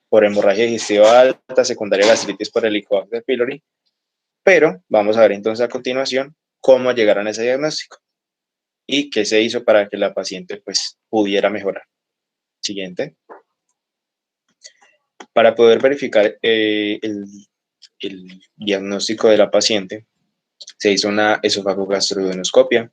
por hemorragia digestiva alta, secundaria gastritis por Helicobacter pylori, pero vamos a ver entonces a continuación cómo llegaron a ese diagnóstico y qué se hizo para que la paciente pues pudiera mejorar. Siguiente. Para poder verificar el diagnóstico de la paciente, se hizo una esofagogastroduodenoscopia.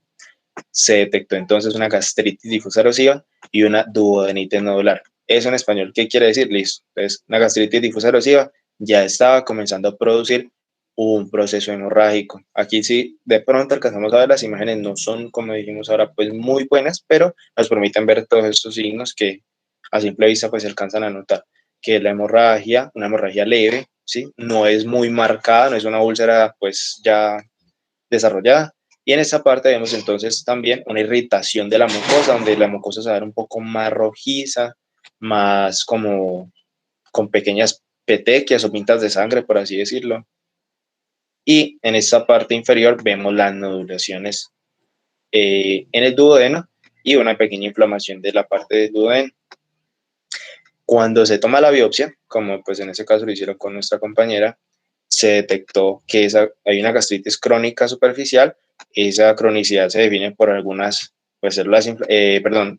Se detectó entonces una gastritis difusa erosiva y una duodenitis nodular. Eso en español, ¿qué quiere decir? Listo. Entonces, una gastritis difusa erosiva ya estaba comenzando a producir un proceso hemorrágico. Aquí sí, de pronto alcanzamos a ver las imágenes, no son, como dijimos ahora, pues muy buenas, pero nos permiten ver todos estos signos que a simple vista pues se alcanzan a notar, que la hemorragia, una hemorragia leve, ¿sí? No es muy marcada, no es una úlcera pues ya desarrollada. Y en esa parte vemos entonces también una irritación de la mucosa, donde la mucosa se va a ver un poco más rojiza, más como con pequeñas petequias o pintas de sangre, por así decirlo. Y en esta parte inferior vemos las nodulaciones en el duodeno y una pequeña inflamación de la parte del duodeno. Cuando se toma la biopsia, como pues en ese caso lo hicieron con nuestra compañera, se detectó que hay una gastritis crónica superficial. Esa cronicidad se define por algunas pues,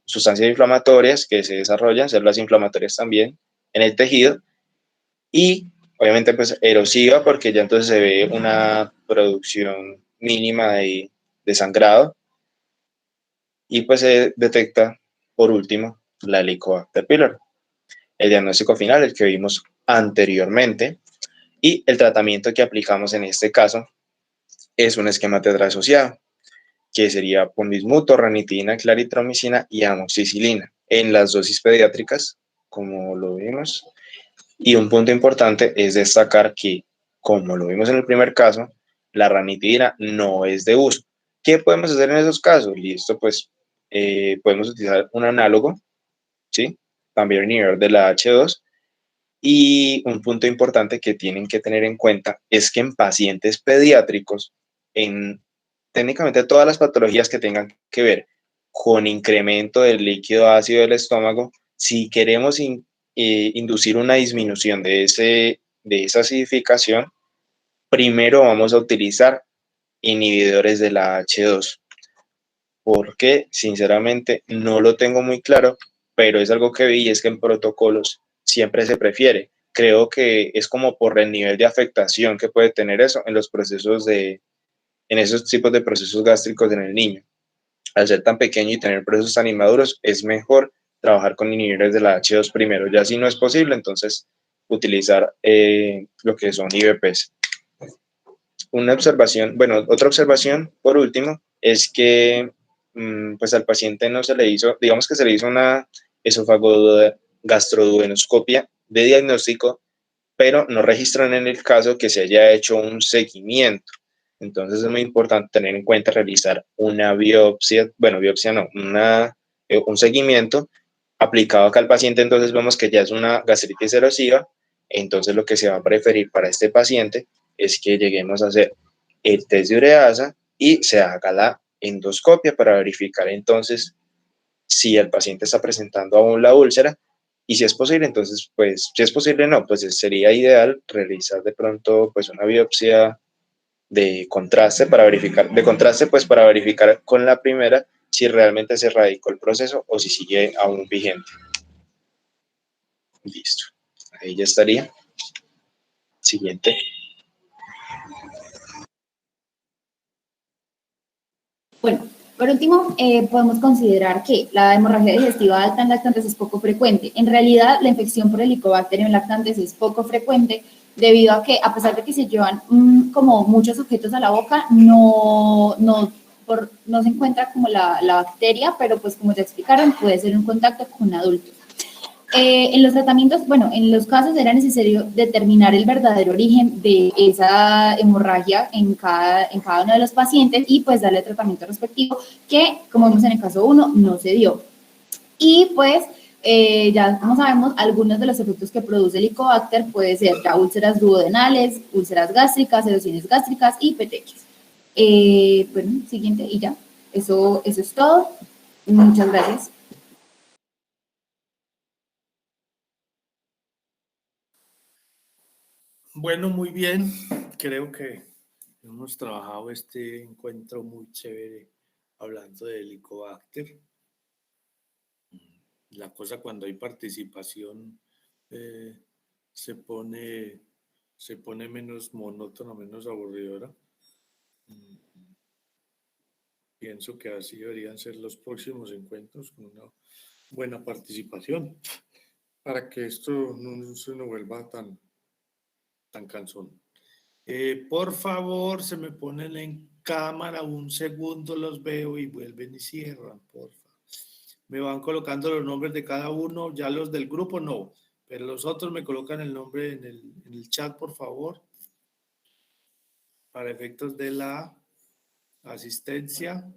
sustancias inflamatorias que se desarrollan, células inflamatorias también en el tejido, y obviamente pues erosiva porque ya entonces se ve una producción mínima de sangrado, y pues se detecta por último la Helicobacter pylori. El diagnóstico final, el que vimos anteriormente, y el tratamiento que aplicamos en este caso es un esquema tetraasociado, que sería ponbismuto, ranitidina, claritromicina y amoxicilina en las dosis pediátricas, como lo vimos. Y un punto importante es destacar que, como lo vimos en el primer caso, la ranitidina no es de uso. ¿Qué podemos hacer en esos casos? Listo, pues podemos utilizar un análogo, ¿sí? También inhibidor de la H2. Y un punto importante que tienen que tener en cuenta es que en pacientes pediátricos, en técnicamente todas las patologías que tengan que ver con incremento del líquido ácido del estómago, si queremos inducir una disminución de esa acidificación, primero vamos a utilizar inhibidores de la H2. Porque sinceramente no lo tengo muy claro, pero es algo que vi y es que en protocolos siempre se prefiere. Creo que es como por el nivel de afectación que puede tener eso en los procesos en esos tipos de procesos gástricos en el niño. Al ser tan pequeño y tener procesos tan inmaduros, es mejor trabajar con inhibidores de la H2 primero. Ya si no es posible, entonces utilizar lo que son IVPs. Una observación, bueno, otra observación por último es que pues al paciente no se le hizo, digamos que se le hizo una esofagogastroduodenoscopia de diagnóstico, pero no registran en el caso que se haya hecho un seguimiento. Entonces es muy importante tener en cuenta realizar una biopsia, bueno, biopsia no, un seguimiento aplicado acá al paciente. Entonces vemos que ya es una gastritis erosiva. Entonces lo que se va a preferir para este paciente es que lleguemos a hacer el test de ureasa y se haga la endoscopia para verificar entonces si el paciente está presentando aún la úlcera, y si es posible, entonces, pues, si es posible, no, pues sería ideal realizar de pronto, pues, una biopsia de contraste para verificar, pues, para verificar con la primera si realmente se erradicó el proceso o si sigue aún vigente. Listo. Ahí ya estaría. Siguiente. Bueno, por último, podemos considerar que la hemorragia digestiva alta en lactantes es poco frecuente. En realidad, la infección por Helicobacter en lactantes es poco frecuente debido a que, a pesar de que se llevan como muchos objetos a la boca, no se encuentra como la bacteria, pero pues como ya explicaron, puede ser un contacto con adultos. En los tratamientos, bueno, en los casos era necesario determinar el verdadero origen de esa hemorragia en cada uno de los pacientes y pues darle el tratamiento respectivo que, como vimos en el caso 1, no se dio. Y pues ya como sabemos, algunos de los efectos que produce el Helicobacter puede ser ya úlceras duodenales, úlceras gástricas, erosiones gástricas y petequias. Bueno, siguiente y ya. Eso es todo. Muchas gracias. Bueno, muy bien. Creo que hemos trabajado este encuentro muy chévere hablando de Helicobacter. La cosa cuando hay participación se pone menos monótona, menos aburridora. Pienso que así deberían ser los próximos encuentros con una buena participación para que esto no se nos vuelva tan cansón. Por favor, se me ponen en cámara, un segundo los veo y vuelven y cierran, porfa. Me van colocando los nombres de cada uno, ya los del grupo no, pero los otros me colocan el nombre en el chat, por favor, para efectos de la asistencia.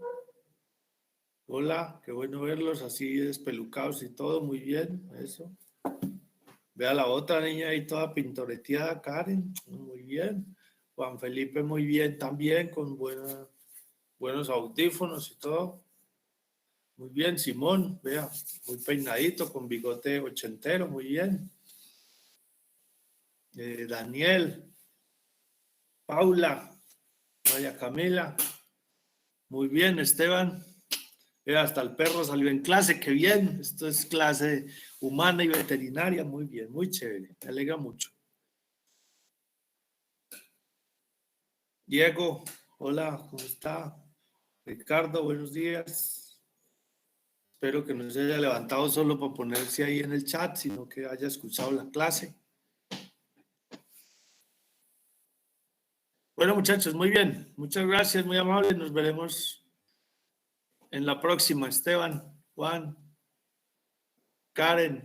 Hola, qué bueno verlos así despelucados y todo, muy bien, eso. Vea la otra niña ahí toda pintoreteada, Karen, muy bien. Juan Felipe, muy bien también, con buenos audífonos y todo. Muy bien, Simón, vea, muy peinadito, con bigote ochentero, muy bien. Daniel, Paula, María Camila, muy bien, Esteban. Vea, hasta el perro salió en clase, qué bien. Esto es clase humana y veterinaria, muy bien, muy chévere, me alegra mucho. Diego, hola, ¿cómo está? Ricardo, buenos días. Espero que no se haya levantado solo para ponerse ahí en el chat, sino que haya escuchado la clase. Bueno, muchachos, muy bien. Muchas gracias, muy amables. Nos veremos en la próxima. Esteban, Juan, Karen.